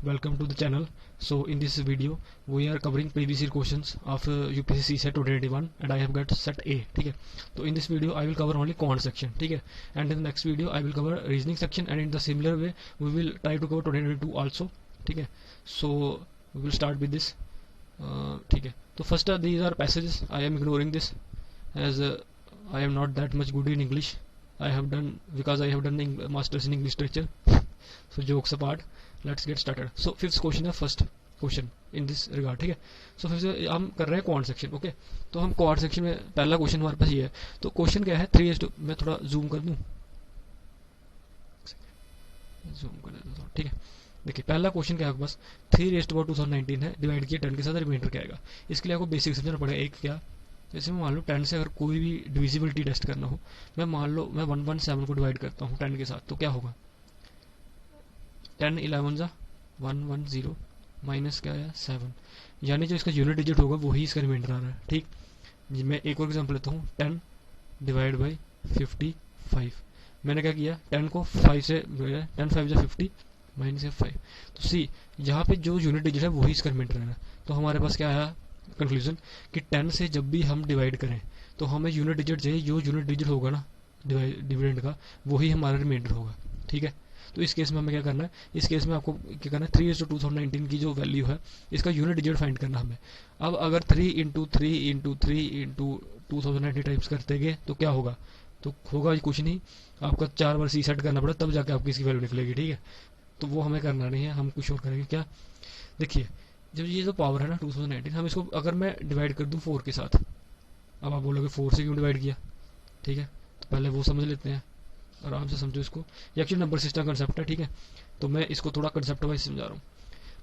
welcome to the channel. So in this video we are covering previous year questions of UPSC set 2021 and I have got set A. ठीक है, तो in this video I will cover only quant section. ठीक है, and in the next video I will cover reasoning section and in the similar way we will try to cover 2022 also. ठीक है, so we will start with this. ठीक है, तो first these are passages. I am ignoring this as I am not that much good in English. I have done because I have done masters in English literature. So jokes apart, let's get started. So fifth question है first question in this regard. ठीक है, सो फिर से हम कर रहे हैं quant section. Okay, तो हम क्वांट सेक्शन में पहला क्वेश्चन हमारे पास ये है. तो क्वेश्चन क्या है 3:, मैं थोड़ा जूम कर दूं, जूम कर देता हूं. ठीक है, देखिए पहला क्वेश्चन क्या है आपके पास 3:2019 है, डिवाइड किया 10 के साथ, रिमाइंडर क्या आएगा. इसके लिए आपको बेसिक समझना पड़ेगा. एक क्या, जैसे मैं मान लो 10 से अगर कोई भी डिविजिबिलिटी टेस्ट करना हो, मैं मान लो मैं 117 को डिवाइड करता हूँ 10 के साथ, तो क्या होगा 10 11 जा 110 माइनस क्या है 7, यानी जो इसका यूनिट डिजिट होगा वही इसका रिमाइंडर आ रहा है. ठीक, मैं एक और एग्जांपल लेता हूँ 10 डिवाइड बाई 55. मैंने क्या किया 10 को 5 से 10 5 जा 50 माइनस 5. तो सी यहाँ पे जो यूनिट डिजिट है वही इसका रिमाइंडर आ रहा है. तो हमारे पास क्या आया कंक्लूजन कि 10 से जब भी हम डिवाइड करें तो हमें यूनिट डिजिट चाहिए, जो यूनिट डिजिट होगा ना डिविडेंड का वही हमारा रिमाइंडर होगा. ठीक है, तो इस केस में हमें क्या करना है, इस केस में आपको क्या करना है 3:2019 की जो वैल्यू है इसका यूनिट डिजिट फाइंड करना हमें. अब अगर 3 × 3 × 3 × 2090 टाइप्स करते गए तो क्या होगा, तो होगा कुछ नहीं, आपका 4 बार सी सेट करना पड़ा तब जाके आपकी इसकी वैल्यू निकलेगी. ठीक है, तो वो हमें करना नहीं है, हम कुछ और करेंगे. क्या, देखिए जब ये जो पावर है ना 2019, हम इसको अगर मैं डिवाइड कर दूं 4 के साथ, अब आप बोलोगे 4 से क्यों डिवाइड किया. ठीक है, तो पहले वो समझ लेते हैं, आराम से समझो इसको. ये एक्चुअली नंबर सिस्टम कंसेप्ट है. ठीक है, तो मैं इसको थोड़ा कंसेप्ट वाइज समझा रहा हूँ.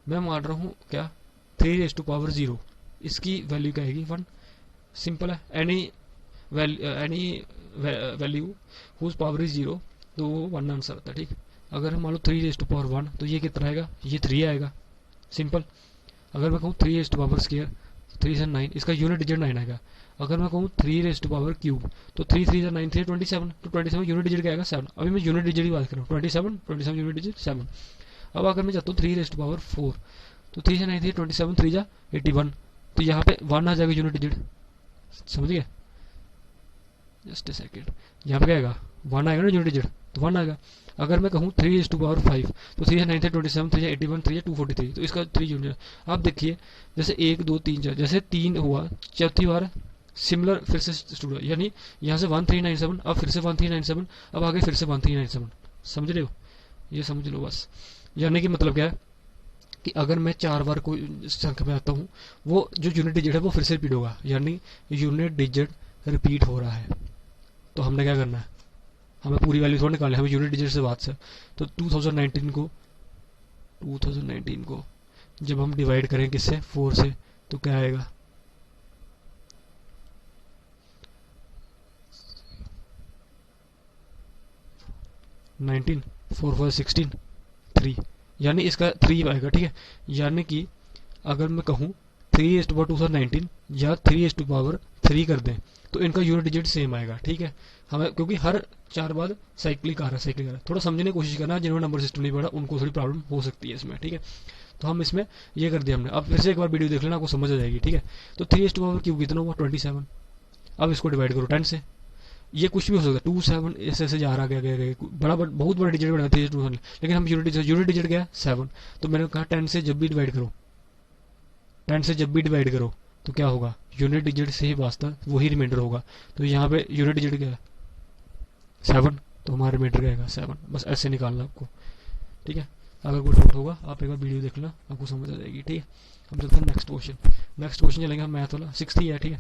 मैं मान रहा हूँ क्या 3:0, इसकी वैल्यू क्या आएगी 1. सिंपल है, any value whose power is 0 तो 1 आंसर आता है. ठीक, अगर हम मान लो 3:1 तो ये कितना आएगा, ये 3 आएगा. सिंपल. अगर मैं कहूँ 3:2 3 से 9, इसका यूनिट डिजिट 9 आएगा. अगर मैं कहूँ 3:3 तो 3 3 से 9 3 27, तो 27 यूनिट डिजिट क्या आएगा 7. अभी मैं यूनिट डिजिट की बात कर रहा हूँ. 27 यूनिट डिजिट 7. अब अगर मैं चाहता हूँ 3:4 तो 3 से 9 3 27 3 जा 81, तो यहाँ पे 1 आ जाएगा यूनिट डिजिट. समझ गए, जस्ट ए सेकेंड, यहाँ पे क्या आएगा 1 आएगा ना यूनिट डिजिट, तो 1 आएगा. अगर मैं कहूँ 3:5 तो 3 से 9 से 27 3 से 81 3 से 243, तो इसका 3 यूनिट. आप देखिए जैसे 1 2 3 4, जैसे 3 हुआ चौथी बार सिमिलर फिर से स्टूडेंट, यानी यहाँ से 1397, अब फिर से 1397, अब आगे फिर से 1397. समझ रहे हो, ये समझ लो बस. यानी कि मतलब क्या है कि अगर मैं 4 बार कोई संख्या में आता हूँ, वो जो यूनिट डिजिट है वो फिर से रिपीट होगा, यानी यूनिट डिजिट रिपीट हो रहा है. तो हमने क्या करना है, हमें पूरी वैल्यू थोड़ा निकालनी है, हमें यूनिट डिजिट से बात से. तो 2019 को जब हम डिवाइड करें किससे 4 से, तो क्या आएगा 19 4 4 16 3, यानी इसका 3 आएगा. ठीक है, यानी कि अगर मैं कहूँ 3:2019 या 3:3 कर दें तो इनका यूनिट डिजिट सेम आएगा. ठीक है, हमें क्योंकि हर 4 बाद साइक्लिक आ रहा है. थोड़ा समझने की कोशिश करना, जिन्होंने नंबर सिस्टम नहीं पढ़ा उनको थोड़ी प्रॉब्लम हो सकती है इसमें. ठीक है, तो हम इसमें ये कर दिया हमने. अब फिर से एक बार वीडियो देख लेना, आपको समझ आ जाएगी. ठीक है, तो 3:4 कितना हुआ 27. अब इसको डिवाइड करो 10 से, ये कुछ भी हो सकता है 2 7 ऐसे जा रहा गया बहुत बड़ा डिजिट बना 3:2, लेकिन हम यूनिट डिजिट गया 7. तो मैंने कहा 10 से जब भी डिवाइड करो तो क्या होगा, यूनिट डिजिट से ही वास्ता वही रिमाइंडर होगा. तो यहाँ पे यूनिट डिजिट क्या है 7, तो हमारा रिमाइंडर क्या आएगा 7. बस ऐसे निकालना आपको. ठीक है, अगर कोई डाउट होगा आप एक बार वीडियो देख लेना, आपको समझ आ जाएगी. ठीक है, हम चलते हैं नेक्स्ट क्वेश्चन चलेंगे हम मैथ वाला 6th ही है. ठीक है,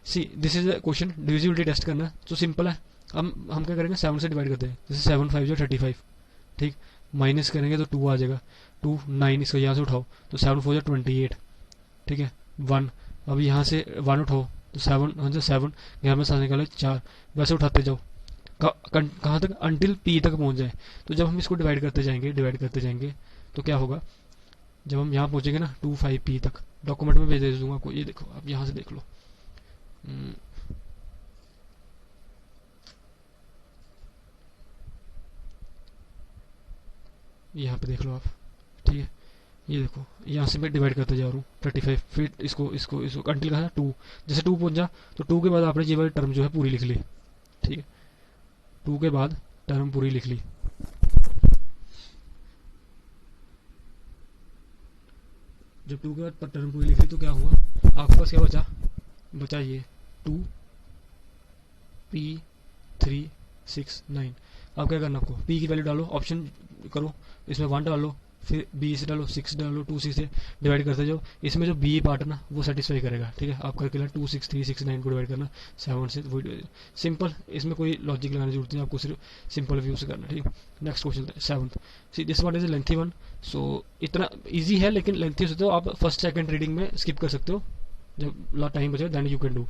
see this is a question divisibility test करना है. तो सिंपल है, हम क्या करेंगे 7 से डिवाइड करते हैं. जैसे 7 5 जो 35. ठीक, माइनस करेंगे तो 2 आ जाएगा 2 9, इसको यहाँ से उठाओ तो 7 4 जो 28. ठीक है, 1, अब यहाँ से 1 उठाओ तो 7 यहाँ में साथ निकाले 4, वैसे उठाते जाओ कहाँ तक, अंटिल p तक पहुँच जाए. तो जब हम इसको डिवाइड करते जाएंगे तो क्या होगा, जब हम यहाँ पहुँचेंगे ना 25p तक, डॉक्यूमेंट में भेज दूंगा आपको, ये देखो आप यहाँ से देख लो. यहाँ पे देख लो आप. ठीक है, ये देखो यहाँ से मैं डिवाइड करते जा रहा हूँ 35, फिर इसको अंटिल कहा 2, जैसे 2 पहुंचा तो 2 के बाद आपने ये वाली टर्म जो है पूरी लिख ली, ठीक है, 2 के बाद टर्म पूरी लिख ली। जब 2 के बाद टर्म पूरी लिख ली तो क्या हुआ, आपके पास क्या बचा, बचा ये 2 P369। अब क्या करना, आपको P की वैल्यू डालो, ऑप्शन करो, इसमें 1 डालो, फिर B से डालो, 6 डालो, 2 6 से डिवाइड करते जाओ। इसमें जो B पार्ट है ना वो सेटिस्फाई करेगा, ठीक है। आप करके 26369 को डिवाइड करना 7 से, वो सिंपल, इसमें कोई लॉजिक लगाने की जरूरत नहीं, आपको सिर्फ सिंपल व्यू से करना, ठीक है। Next question 7th, see this one is lengthy one, so इतना इजी है लेकिन लेंथी हो तो आप फर्स्ट सेकंड रीडिंग में स्किप कर सकते हो, जब टाइम बचे देन यू कैन डू।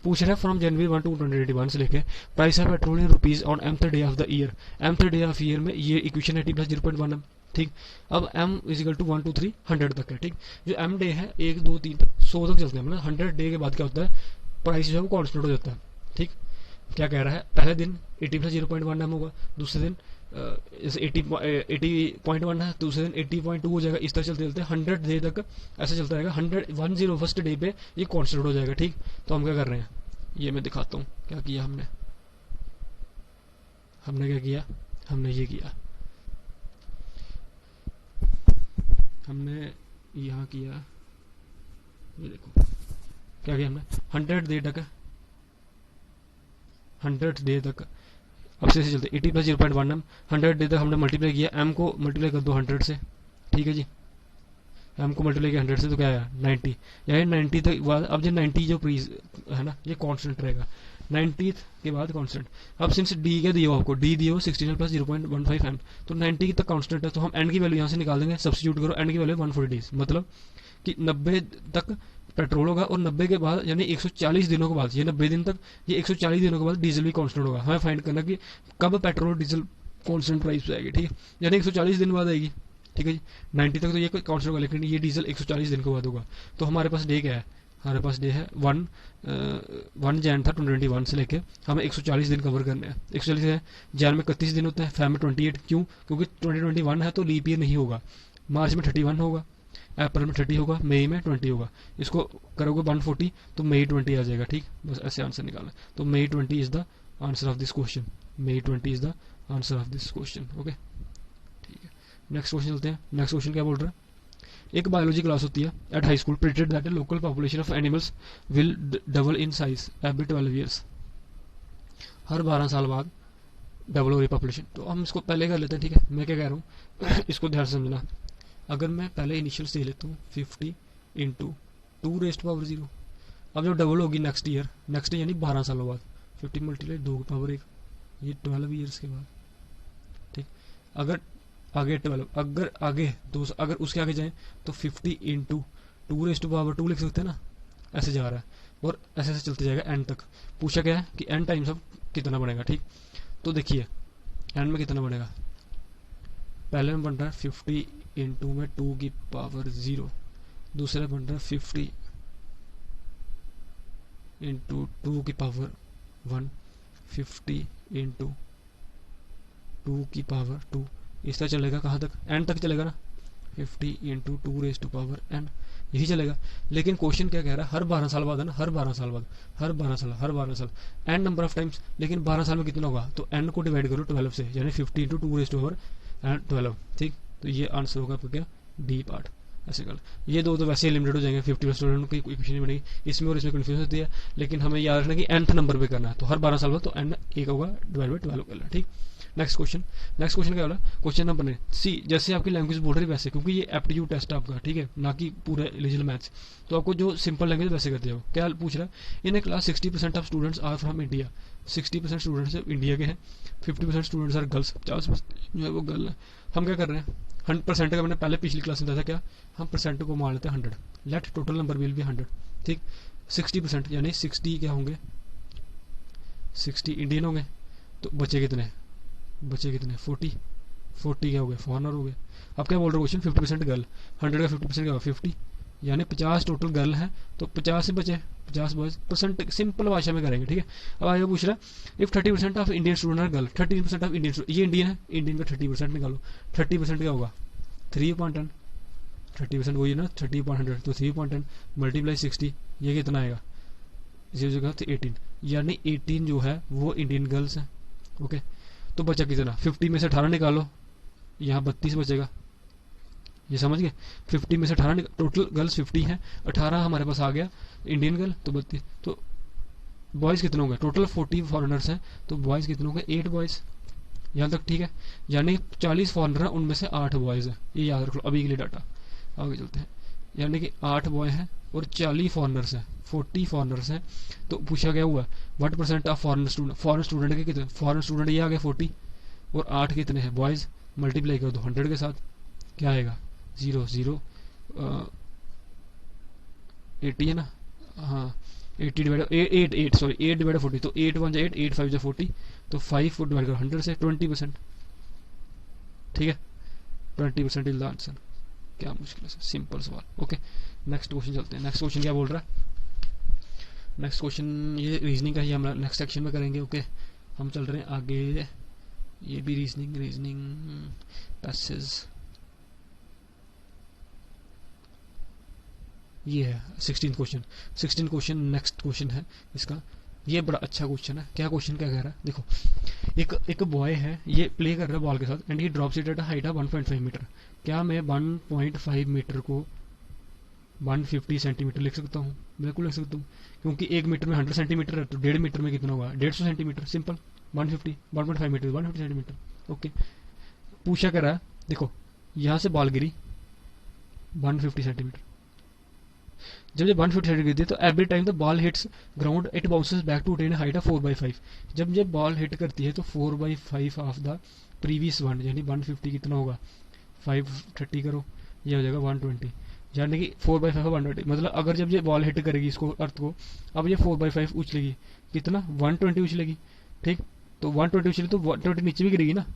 पूछ रहा है फ्रॉम जनवरी 1 to 2021 से लेके price of petrol in rupees on mth day of the year. mth day of year में ये इक्वेशन है t प्लस 0.1 m, ठीक। अब m इजिकल टू 1 2 3 100 तक है, ठीक। जो m डे है 1 2 3 100 तक चलते हैं, मतलब 100 डे के बाद क्या होता है, प्राइस जो है वो कॉन्स्टेंट हो जाता है, ठीक। क्या कह रहा है, पहले दिन 80 प्लस 0.1 m होगा, दूसरे दिन जैसे 80.1 है, दूसरे दिन 80.2 हो जाएगा, इस तरह चलते चलते 100 डे तक ऐसा चलता रहेगा। 100 फर्स्ट डे पे ये कॉन्स्टेंट हो जाएगा, ठीक। तो हम क्या कर रहे हैं, ये मैं दिखाता हूँ क्या किया हमने क्या किया, हमने ये किया, हमने यहाँ किया, ये देखो क्या किया हमने, 100 डे तक 100 डे तक अब से चलते 80 प्लस 0.1 m, 100 डे तक हमने मल्टीप्लाई किया, m को मल्टीप्लाई कर दो 100 से, ठीक है जी। m को मल्टीप्लाई किया 100 से तो क्या आया 90, यानी 90 तक बाद, अब जो 90 जो प्रीज है ना ये कांस्टेंट रहेगा, 90 के बाद कांस्टेंट। अब सिंस d क्या दिया आपको, d दिया 69 प्लस 0.15 m, तो 90 तक कांस्टेंट है, तो हम n की वैल्यू यहाँ से निकाल देंगे, सब्स्टिट्यूट करो, n की वैल्यू 140 डेज, मतलब कि 90 तक पेट्रोल होगा, और 90 के बाद यानी 140 दिनों के बाद, ये 90 दिन तक, ये 140 दिनों के बाद डीजल भी कांस्टेंट होगा। हमें फाइंड करना कि कब पेट्रोल और डीजल कांस्टेंट प्राइस पे आएगी, ठीक है, यानी 140 दिन बाद आएगी, ठीक है जी। 90 तक तो ये कांस्टेंट होगा, लेकिन ये डीजल 140 दिन के बाद होगा। तो हमारे पास डे क्या है, हमारे पास डे है 1 जैन था 2021 से लेके हमें 140 दिन कवर करने हैं। 140 है, जैन में 31 दिन होते हैं, फैब में 28, क्यों, क्योंकि 2021 है तो लीप ईयर नहीं होगा, मार्च में 31 होगा, अप्रैल में 30 होगा, मई में 20 होगा, इसको करोगे 140 तो मई 20 आ जाएगा, ठीक। बस ऐसे आंसर निकालना, तो May 20 is the answer of this question, May 20 is the answer of this question, okay, ठीक है। नेक्स्ट क्वेश्चन चलते हैं। नेक्स्ट क्वेश्चन क्या बोल रहा है, एक बायोलॉजी क्लास होती है at high school, predicted that local population of animals will double in size every 12 years, हर 12 साल बाद डबल हो रही पॉपुलेशन। तो हम इसको पहले कर लेते हैं, ठीक है। मैं क्या कह रहा हूँ इसको ध्यान से समझना, अगर मैं पहले इनिशियल से लेता हूँ 50 इंटू 2⁻0, अब जब डबल होगी नेक्स्ट ईयर यानी 12 सालों बाद, 50 मल्टीप्लाई 2⁻1, ये 12 ईयर्स के बाद, ठीक। अगर आगे 12, अगर आगे अगर उसके आगे जाएं तो 50 इंटू 2⁻2 लिख सकते हैं ना, ऐसे जा रहा है, और ऐसे ऐसे चलते जाएगा एन तक। पूछा क्या है कि एन टाइम्स ऑफ कितना बनेगा, ठीक। तो देखिए एन में कितना बनेगा, पहले में बन रहा है 50 इंटू में 2⁻0, दूसरा बन रहा है 50 इंटू 2⁻1, 50 इंटू 2⁻2, इस तरह चलेगा, कहाँ तक, एन तक चलेगा ना, 50 इंटू 2⁻n यही चलेगा। लेकिन क्वेश्चन क्या कह रहा है, हर 12 साल बाद है ना, हर 12 साल बाद, हर 12 साल एन नंबर ऑफ टाइम्स, लेकिन 12 साल में कितना होगा, तो एन को डिवाइड करो 12 से, यानी 50 इंटू 2⁻12, ठीक। तो ये आंसर होगा आपका क्या, डी पार्ट, ऐसे कर। ये दो तो वैसे लिमिटेड हो जाएंगे, 50 स्टूडेंट की इक्वेशन नहीं बनेगी, इसमें और इसमें कंफ्यूजन होती है, लेकिन हमें याद रखना कि nth नंबर पे करना है, तो हर 12 साल बाद तो n एक होगा डिवाइड बाई 12 करना, ठीक। नेक्स्ट क्वेश्चन क्या बोला, क्वेश्चन नंबर 9 सी, जैसे आपकी लैंग्वेज बोल रही वैसे, क्योंकि ये एप्टीट्यूड टेस्ट है आपका, ठीक है, ना कि पूरा एलिजिबल मैथ्स, तो आपको जो सिंपल लैंग्वेज वैसे करते हो। क्या पूछ रहा है, in a class 60% of students are from India, 60% students India के हैं, 50% स्टूडेंट्स आर गर्ल्स, 50% जो है वो गर्ल है। हम क्या कर रहे हैं, 100% का मैंने पहले पिछली क्लास में बताया था, क्या हम परसेंट को मान लेते हैं 100, let total number will be 100, ठीक। 60% यानी 60 क्या होंगे, 60 इंडियन होंगे, तो बचे कितने 40 क्या हो गए, फॉरनर हो गए। अब क्या बोल रहे हो क्वेश्चन, 50% गर्ल, 100 का 50% क्या होगा 50, यानी 50 टोटल गर्ल है, तो 50 से बचे 50 बॉयज, परसेंट सिंपल भाषा में करेंगे, ठीक है। अब आगे पूछ रहा है, if 30% of Indian student are girl, 30% of Indian, ये इंडियन है, इंडियन का 30% निकालो, 30% क्या होगा 3/10, 30% वही है ना 30/100, तो 3/10 मल्टीप्लाई 60, ये कितना आएगा 0 यानी 18 जो है वो इंडियन गर्ल्स हैं। ओके, तो बचा कितना, 50 में से 18 निकालो, यहाँ 32 बचेगा, ये समझ गए। 50 में से 18 टोटल गर्ल्स 50 हैं, 18 हमारे पास आ गया इंडियन गर्ल, तो 32, तो बॉयज़ कितने होंगे, टोटल 40 फॉरेनर्स हैं, तो बॉयज़ कितने होंगे 8 बॉयज़, यहाँ तक ठीक है। यानी 40 फॉरेनर हैं, उनमें से 8 बॉयज़ हैं, ये याद रख लो अभी के लिए डाटा। आगे चलते हैं, यानी कि 8 बॉय हैं और 40 फॉरेनर्स हैं, 40 फॉरेनर्स हैं। तो पूछा गया हुआ what percent of foreign student के कितने, फॉरेन स्टूडेंट ये आ गए 40 और 8 कितने हैं बॉयज़, मल्टीप्लाई करो तो 100 के साथ, क्या आएगा 0 80 है ना, हाँ 80 डिवाइड 8 सॉरी 8 डिवाइड 40, तो 8 1 8, 8 5 40, तो 5 को डिवाइड करो 100 से, 20%, ठीक है 20% इज द आंसर। क्या मुश्किल है, सिंपल सवाल। ओके, नेक्स्ट क्वेश्चन चलते हैं। नेक्स्ट क्वेश्चन क्या बोल रहा है, नेक्स्ट क्वेश्चन ये रीजनिंग का ही हम नेक्स्ट सेक्शन में करेंगे। ओके, हम चल रहे हैं आगे, ये भी रीजनिंग पैसेज, ये है 16 क्वेश्चन नेक्स्ट क्वेश्चन है इसका। ये बड़ा अच्छा क्वेश्चन है। क्या क्वेश्चन क्या कह रहा है, देखो एक बॉय है, ये प्ले कर रहा है बॉल के साथ, and he drops it at height of 1.5 metre. क्या मैं 1.5 मीटर को 150 सेंटीमीटर लिख सकता हूँ, बिल्कुल लिख सकता हूँ, क्योंकि 1 मीटर में 100 सेंटीमीटर है, तो 1.5 मीटर में कितना होगा 150 centimetre, simple. 1.5 metre 150 centimetre. Okay, पूछा कर रहा है, देखो यहाँ से बॉल गिरी 150 सेंटीमीटर, जब ये 150 सेंटीमीटर गिरती है तो every time the ball hits ground it bounces back to attain height of 4/5। जब ये बॉल हिट करती है तो 4/5 ऑफ द प्रीवियस वन, यानी 150 कितना होगा 530 करो, ये हो जाएगा 120, यानी कि 4/5 120। मतलब अगर जब ये बॉल हिट करेगी इसको अर्थ को, अब ये 4/5 उछलेगी, कितना 120 उछलेगी, ठीक। तो 120 उछलेगी तो 120 नीचे भी गिरेगी ना,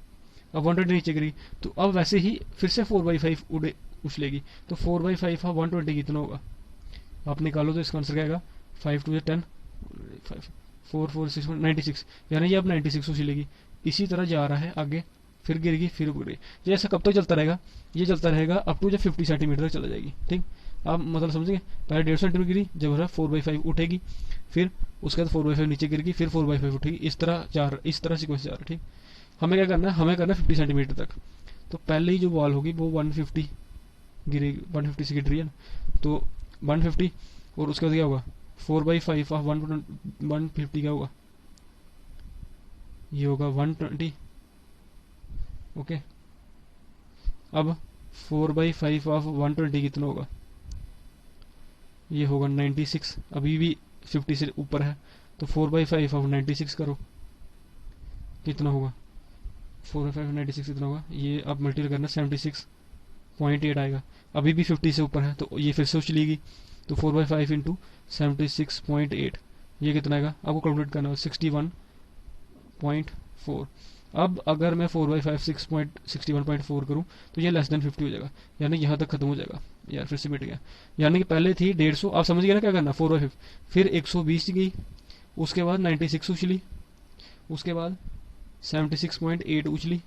अब 120 नीचे गिरी तो अब वैसे ही फिर से 4/5 उड़े उछलेगी, तो 4/5 ऑफ 120 कितना होगा, आप निकालो तो इसका आंसर क्या आएगा 5 2 10 5 4 4 6 96, यानी ये अब 96 उछलेगी। इसी तरह जा रहा है आगे, फिर गिरेगी फिर गिरेगी, ये ऐसा कब तक चलता रहेगा, ये चलता रहेगा अप टू जब 50 सेंटीमीटर तक चला जाएगी, ठीक। आप मतलब समझेंगे, पहले 150 सेंटीमीटर गिरी, जब 4/5 उठेगी, फिर उसके बाद 4/5 नीचे गिरेगी, फिर 4/5 उठेगी, इस तरह सीक्वेंस जा रहा है, ठीक। हमें क्या करना है, हमें करना है 50 सेंटीमीटर तक। तो पहले ही जो बॉल होगी वो 150 गिरेगी, 150 से गिर रही है ना, तो 150 और उसके बाद क्या होगा 4/5 ऑफ 150 क्या होगा, ये होगा 120। ओके, अब 4/5 ऑफ 120 कितना होगा, ये होगा 96, अभी भी 50 से ऊपर है, तो 4/5 ऑफ 96 करो, कितना होगा 4/5 96 कितना होगा, ये अब मल्टीप्लाई करना 76.8 आएगा, अभी भी 50 से ऊपर है, तो ये फिर से उछलेगी, तो 4/5 इंटू 76.8, ये कितना आएगा, आपको कैलकुलेट करना है 61.4। अब अगर मैं 4/5 61.4 करूँ तो ये लेस देन 50 हो जाएगा, यानी यहाँ तक खत्म हो जाएगा, यार फिर से मिट गया। यानी कि पहले थी 150, आप समझ गए ना क्या करना, 4/5 फिर 120 गई, उसके बाद 96 उछली, उसके बाद 76.8 उछली,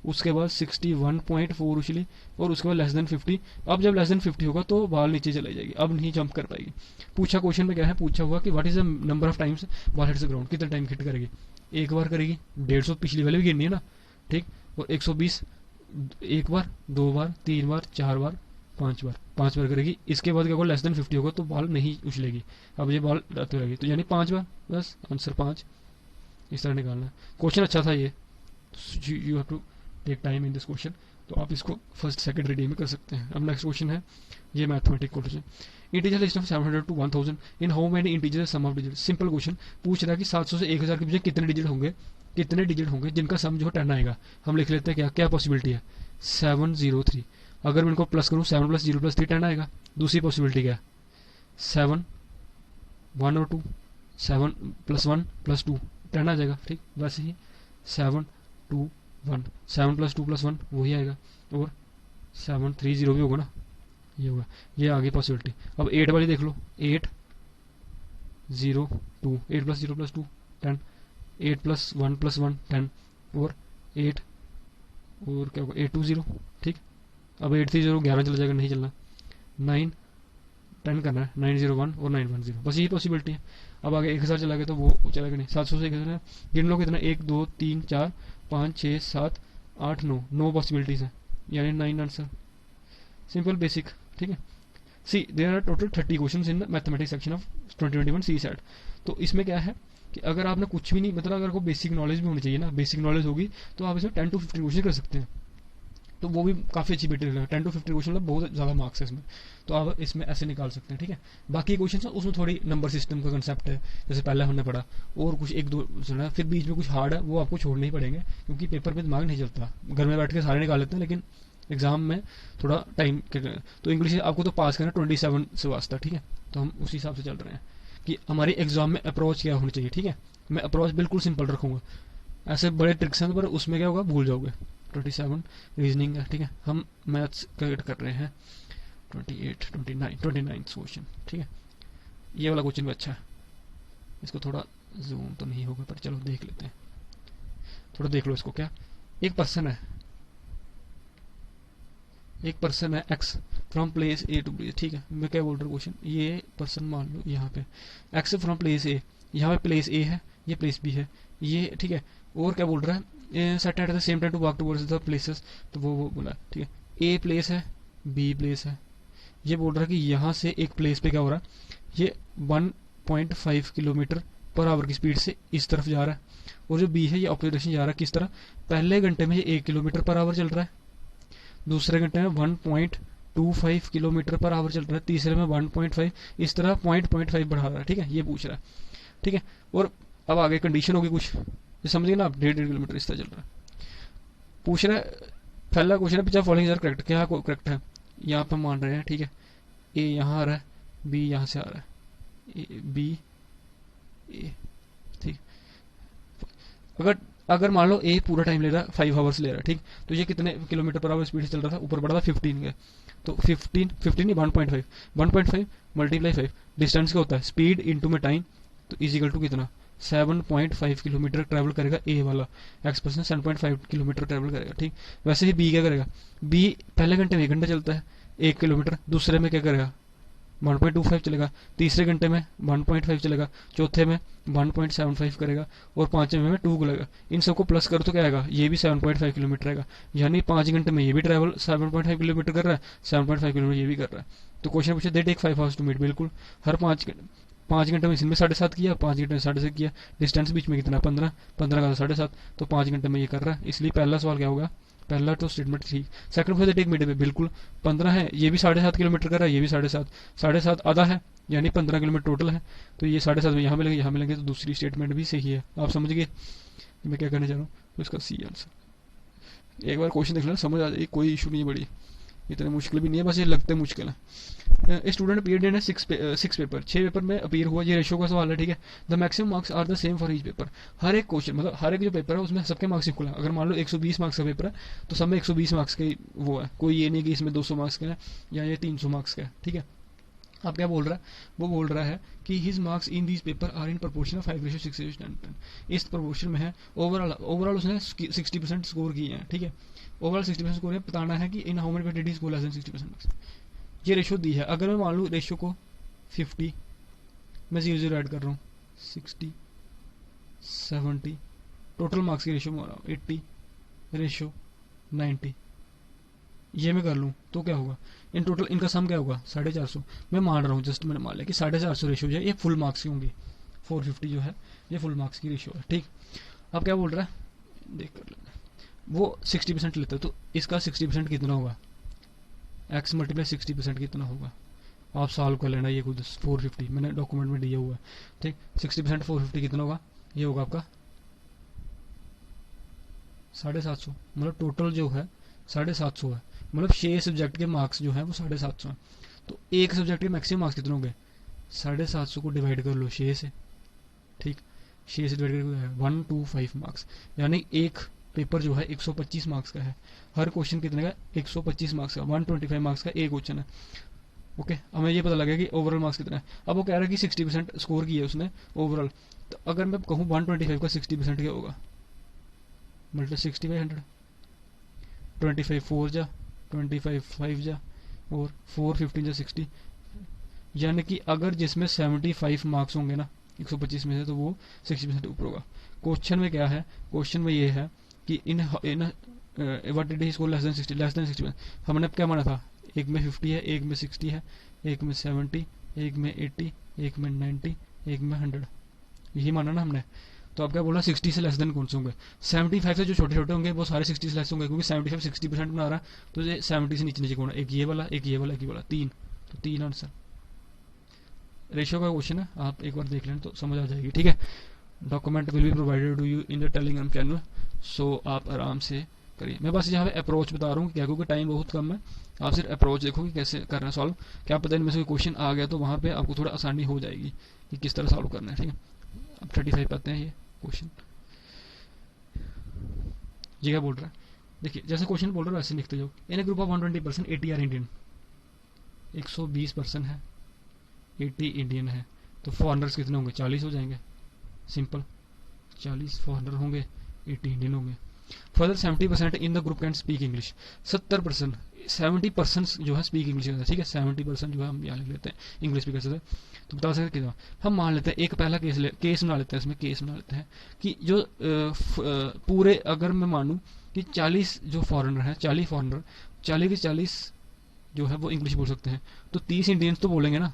उसके बाद 61.4 उछली, और उसके बाद लेस देन 50। अब जब लेस देन 50 होगा तो बॉल नीचे चली जाएगी, अब नहीं जंप कर पाएगी। पूछा क्वेश्चन में क्या है, पूछा हुआ कि what is the number of times ball hits the ground, कितने टाइम हिट करेगी, एक बार करेगी, 150 पिछली वाले भी गिरनी है ना, ठीक, और 120 एक बार, 2 बार, 3 बार, 4 बार, 5 बार, 5 बार करेगी। इसके बाद क्या होगा, लेस देन 50 होगा तो बॉल नहीं उछलेगी, अब ये बॉल आती रहेगी, तो यानी 5 बार, बस आंसर 5 इस तरह निकालना है। क्वेश्चन अच्छा था ये, you have to take time in this question, तो आप इसको फर्स्ट सेकंड रीडिंग में कर सकते हैं। अब नेक्स्ट क्वेश्चन है ये mathematic question, integer list of 700 to 1000 in how many integer sum of digit. Simple question पूछ रहा है कि 700 से 1000 के बीच कितने डिजिट होंगे जिनका सम जो 10 आएगा। हम लिख लेते हैं क्या क्या पॉसिबिलिटी है, 703। अगर मैं इनको प्लस करूँ 7 + 0 + 3 10 आएगा। दूसरी पॉसिबिलिटी क्या है 7 1 और 2, 7 + 1 + 2 10 आ जाएगा, ठीक। वैसे ही 7 2 1, 7 + 2 + 1 वही आएगा, और 730 भी होगा ना, ये होगा, ये आगे पॉसिबिलिटी। अब 8 वाली देख लो, 8 0 2, 8 + 0 + 2 10, 8 + 1 + 1 10, और 8 और क्या होगा 8 2 0, ठीक। अब 830 11 चला जाएगा, नहीं चलना। 9 10 करना है, 901 और 910, बस यही पॉसिबिलिटी है। अब आगे 1000 चला गया तो वो चलेगा नहीं। 700 से कितना गिन लो, कितना 1 2 3 4 5 6 7 8 9 पॉसिबिलिटीज है, यानी 9 आंसर। सिंपल बेसिक, ठीक है। See there are total 30 question in mathematics section of 2021 C set. तो इसमें क्या है कि अगर आपने कुछ भी नहीं, मतलब अगर आपको बेसिक नॉलेज भी होनी चाहिए ना, बेसिक नॉलेज होगी तो आप इसमें 10 to 15 क्वेश्चन कर सकते हैं, तो वो भी काफ़ी अच्छी मटेरियल है। 10 to 15 क्वेश्चन मतलब बहुत ज़्यादा मार्क्स है इसमें, तो आप इसमें ऐसे निकाल सकते हैं, ठीक है। बाकी क्वेश्चन उसमें थोड़ी नंबर सिस्टम का कंसेप्ट है, जैसे पहले हमने पढ़ा, और कुछ एक दो सुना, फिर बीच में कुछ हार्ड है वो आपको छोड़ने ही पड़ेंगे, क्योंकि पेपर में दिमाग नहीं चलता। घर में बैठ के सारे निकाल लेते हैं, लेकिन एग्जाम में थोड़ा टाइम। तो इंग्लिश आपको तो पास करना 27 से वास्ता, ठीक है। तो हम उसी हिसाब से चल रहे हैं कि हमारी एग्जाम में अप्रोच क्या होनी चाहिए, ठीक है। मैं अप्रोच बिल्कुल सिंपल रखूंगा, ऐसे बड़े ट्रिक्स हैं पर उसमें क्या होगा भूल जाओगे। 27 रीजनिंग है, ठीक है। हम मैथ्स कर रहे हैं 28 29 क्वेश्चन, ठीक है। ये वाला क्वेश्चन भी अच्छा है, इसको थोड़ा जूम तो नहीं होगा पर चलो देख लेते हैं, थोड़ा देख लो इसको। क्या एक पर्सन है X from place A to B, ठीक है। मैं क्या बोल रहा हूँ क्वेश्चन, ये पर्सन मान लो यहाँ पे एक्स फ्रॉम प्लेस ए, यहाँ पे प्लेस ए है, ये प्लेस बी है, ये ठीक है। और क्या बोल रहा है, set at the same time to walk towards the places, तो वो बोला, ठीक है। ए प्लेस है, बी प्लेस है, ये बोल रहा है कि यहाँ से एक प्लेस पे क्या हो रहा है, ये 1.5 किलोमीटर पर आवर की स्पीड से इस तरफ जा रहा है, और जो बी है ये ऑपोजिट डायरेक्शन जा रहा है। किस तरह, पहले घंटे में ये 1 किलोमीटर पर आवर चल रहा है, दूसरे घंटे में 1.25 किलोमीटर पर आवर चल रहा है, तीसरे में 1.5, इस तरह 0.5 बढ़ा रहा है, ठीक है। ये पूछ रहा है, ठीक है। और अब आगे कंडीशन होगी कुछ, समझिए ना आप, 1.5 किलोमीटर इस तरह चल रहा है। पूछ रहा है, पहला क्वेश्चन है पिक्चर फॉलोइंग आर करेक्ट, क्या करेक्ट है, यहाँ पे मान रहे हैं, ठीक है। ए यहाँ आ रहा है, बी यहाँ से आ रहा है, बी ए, ठीक। अगर मान लो ए पूरा टाइम ले रहा है, 5 आवर्स ले रहा है, ठीक। तो ये कितने किलोमीटर पर आवर स्पीड से चल रहा था, ऊपर बढ़ा था 15 का, तो 15 नहीं 1.5 मल्टीप्लाई 5, डिस्टेंस क्या होता है, स्पीड इंटू में टाइम, तो इजिकल टू कितना 7.5 किलोमीटर ट्रैवल करेगा ए वाला, एक्स पर्सन 7.5 किलोमीटर ट्रैवल करेगा, ठीक। वैसे ही बी क्या करेगा, बी पहले घंटे में 1 घंटा चलता है 1 किलोमीटर, दूसरे में क्या करेगा 1.25 चलेगा, तीसरे घंटे में 1.5 चलेगा, चौथे में 1.75 करेगा, और पांचवें में 2 लगेगा। इन सबको प्लस करो तो क्या आएगा, ये भी 7.5 किलोमीटर आएगा, यानी 5 घंटे में ये भी ट्रैवल 7.5 किलोमीटर कर रहा है, 7.5 किलोमीटर ये भी कर रहा है। तो क्वेश्चन पूछे they take 5 hours to meet, बिल्कुल हर 5 घंटे में इसमें 7.5 किया, 5 घंटे में 7.5 किया, डिस्टेंस बीच में कितना 15 का 7.5, तो 5 घंटे में ये कर रहा है, इसलिए पहला सवाल क्या होगा, पहला तो स्टेटमेंट ठीक। सेकंड क्वेश्चन टेक मिड में, बिल्कुल 15 है, ये भी 7.5 किलोमीटर कर रहा है, ये भी 7.5 आधा है, यानी 15 किलोमीटर टोटल है, तो ये 7.5 में यहाँ मिलेंगे, तो दूसरी स्टेटमेंट भी सही है। आप समझ गए मैं क्या कहना चाह रहा हूँ, तो इसका सी आंसर। एक बार क्वेश्चन देख लेना, समझ आ जाएगी, कोई इशू नहीं है, बड़ी इतने मुश्किल भी नहीं है, बस ये लगते मुश्किल है। Student appeared in 6 paper, 6 paper में अपीयर हुआ, ये रेशो का सवाल है, ठीक है। The maximum marks are the same for each paper, हर एक क्वेश्चन मतलब हर एक जो पेपर है उसमें सबके मार्क्स इक्वल है। अगर मान लो 120 मार्क्स का पेपर है तो सब में 120 मार्क्स के वो है, कोई ये नहीं कि इसमें 200 मार्क्स का है या ये 300 मार्क्स का है, ठीक है। अब क्या बोल रहा है, वो बोल रहा है कि his marks in these paper are in proportion 5:6:10, इस प्रोपोर्शन में है। ओवरऑल उसने 60% स्कोर किए हैं, ठीक है। ओवरऑल 60% स्कोर है, बताना है कि इन how many did he score less than 60% marks. ये रेशो दी है, अगर मैं मान लूँ रेशो को 50, मैं 0 ऐड कर रहा हूँ, 60 70, टोटल मार्क्स की रेशो में हो रहा हूँ 80 रेशो 90, ये मैं कर लूँ तो क्या होगा, इन टोटल इनका सम क्या होगा 450। मैं मान रहा हूँ, जस्ट मैंने मान लिया कि 450 रेशो जो है ये फुल मार्क्स की होंगी, 450 जो है ये फुल मार्क्स की रेशो है, ठीक। अब क्या बोल रहा है देख कर लेना, वो 60% लेता है, तो इसका 60% कितना होगा, x मल्टीप्लाई 60% कितना होगा, आप सॉल्व कर लेना, ये खुद 450 मैंने डॉक्यूमेंट में दिया हुआ है, ठीक। 60% 450 कितना होगा, ये होगा आपका 750, मतलब टोटल जो है 750 है, मतलब 6 सब्जेक्ट के मार्क्स जो है वो 750 है। तो एक सब्जेक्ट के मैक्सिमम मार्क्स कितने होंगे, 750 को डिवाइड कर लो 6 से, ठीक। 6 से डिवाइड कर 125 मार्क्स, यानी एक पेपर जो है 125 मार्क्स का है, हर क्वेश्चन कितने का 125 मार्क्स का, 125 मार्क्स का एक क्वेश्चन है, ओके। हमें ये पता लगा कि ओवरऑल मार्क्स कितना है। अब वो कह रहा है कि 60% स्कोर किया उसने ओवरऑल, तो अगर मैं कहूँ 125 का 60% क्या होगा, मल्टीप्लाई 60/100, 25 4 जा 25 5 जा और 4 15 जा 60, यानी कि अगर जिसमें 75 मार्क्स होंगे ना 125 में से, तो वो 60% ऊपर होगा। क्वेश्चन में क्या है, क्वेश्चन में ये है कि in what did he score less than 60, हमने क्या माना था, एक में 50 है, एक में 60 है, एक में 70, एक में 80, एक में 90, एक में 100, यही माना ना हमने। तो अब क्या बोला, 60 से लेस देन कौन से होंगे, 75 से जो छोटे छोटे होंगे वो सारे 60 से लेस होंगे, क्योंकि 75 60% बना रहा है, तो ये 70 से नीचे नीचे कौन है, एक ये वाला, एक ये वाला, एक ये वाला, तीन, तो तीन आंसर। रेशियो का क्वेश्चन है, आप एक बार देख लें तो समझ आ जाएगी, ठीक है। Document will be provided to you in the Telegram channel, so आप आराम से करिए। मैं बस यहाँ पे अप्रोच बता रहा हूँ क्या, क्योंकि टाइम बहुत कम है, आप सिर्फ अप्रोच देखो कि कैसे करना है सॉल्व, क्या पता इनमें से कोई क्वेश्चन आ गया तो वहाँ पे आपको थोड़ा आसानी हो जाएगी कि किस तरह सॉल्व करना है, ठीक है। अब 35 आते हैं ये क्वेश्चन, ये क्या बोल रहा है, देखिए जैसे क्वेश्चन बोल रहा है वैसे लिखते जाओ। इन ए ग्रुप ऑफ 120% 80 आर इंडियन, 120% है, 80 इंडियन है, तो फॉरनर्स कितने होंगे, 40 हो जाएंगे, सिंपल 40 फॉरनर होंगे, 80 इंडियन होंगे। Further 70% in the group can speak English, 70% जो है स्पीक इंग्लिश, ठीक है, 70% जो है हम यहाँ लिख लेते हैं इंग्लिश स्पीकर से। तो बता सकते कितना, हम मान लेते हैं एक पहला केस बना लेते हैं, इसमें केस बना लेते हैं कि जो पूरे, अगर मैं मानूं कि 40 जो फॉरेनर है, 40 फॉरेनर, 40 के 40 जो है वो इंग्लिश बोल सकते हैं, तो 30 इंडियंस तो बोलेंगे ना,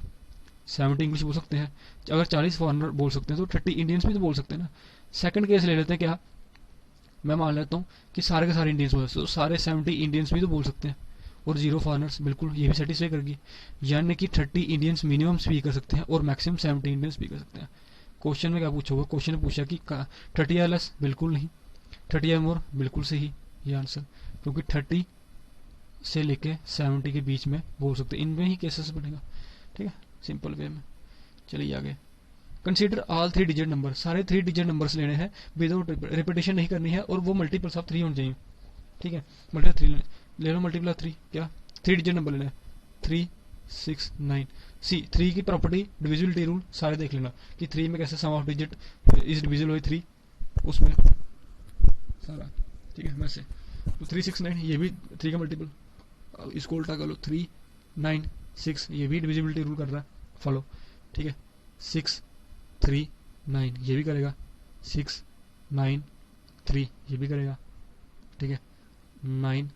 70 इंग्लिश बोल सकते हैं। अगर 40 फॉरेनर बोल सकते हैं तो 30 इंडियंस भी तो बोल सकते हैं ना। सेकंड केस ले लेते हैं, क्या मैं मान लेता हूँ कि सारे के सारे इंडियंस बोल सकते हैं, तो सारे 70 इंडियंस भी तो बोल सकते हैं, और 0 फॉरनर्स, बिल्कुल ये भी सेटिस्फाई करगी, यानी कि 30 इंडियंस मिनिमम स्पीक कर सकते हैं और मैक्सिमम 70 इंडियंस स्पीक कर सकते हैं। क्वेश्चन में क्या पूछा हुआ, क्वेश्चन ने पूछा कि 30 या लेस, बिल्कुल नहीं, 30 या मोर, बिल्कुल सही ये आंसर, क्योंकि 30 से लेके 70 के बीच में बोल सकते हैं, इनमें ही केसेस बनेगा, ठीक है, सिंपल वे में। चलिए आगे, कंसीडर ऑल 3 डिजिट नंबर, सारे 3 डिजिट नंबर्स लेने हैं, विदाउट रिपीटेशन नहीं करनी है, और वो मल्टीपल्स ऑफ 3 होने चाहिए, ठीक है, मल्टीपल 3 ले लो, मल्टीपल ऑफ 3, क्या 3 डिजिट नंबर लेना है, 3 6 9। सी 3 की प्रॉपर्टी डिविजिबिलिटी रूल सारे देख लेना कि 3 में कैसे sum of digit is divisible by 3, उसमें सारा, ठीक है, वैसे तो 3 6 9 ये भी 3 का मल्टीपल, इसको उल्टा कर लो, 3 9 6, ये भी डिविजिबिलिटी रूल कर रहा है, फॉलो, ठीक है, 6 3 9 ये भी करेगा, 6 9 3 ये भी करेगा, ठीक है, 9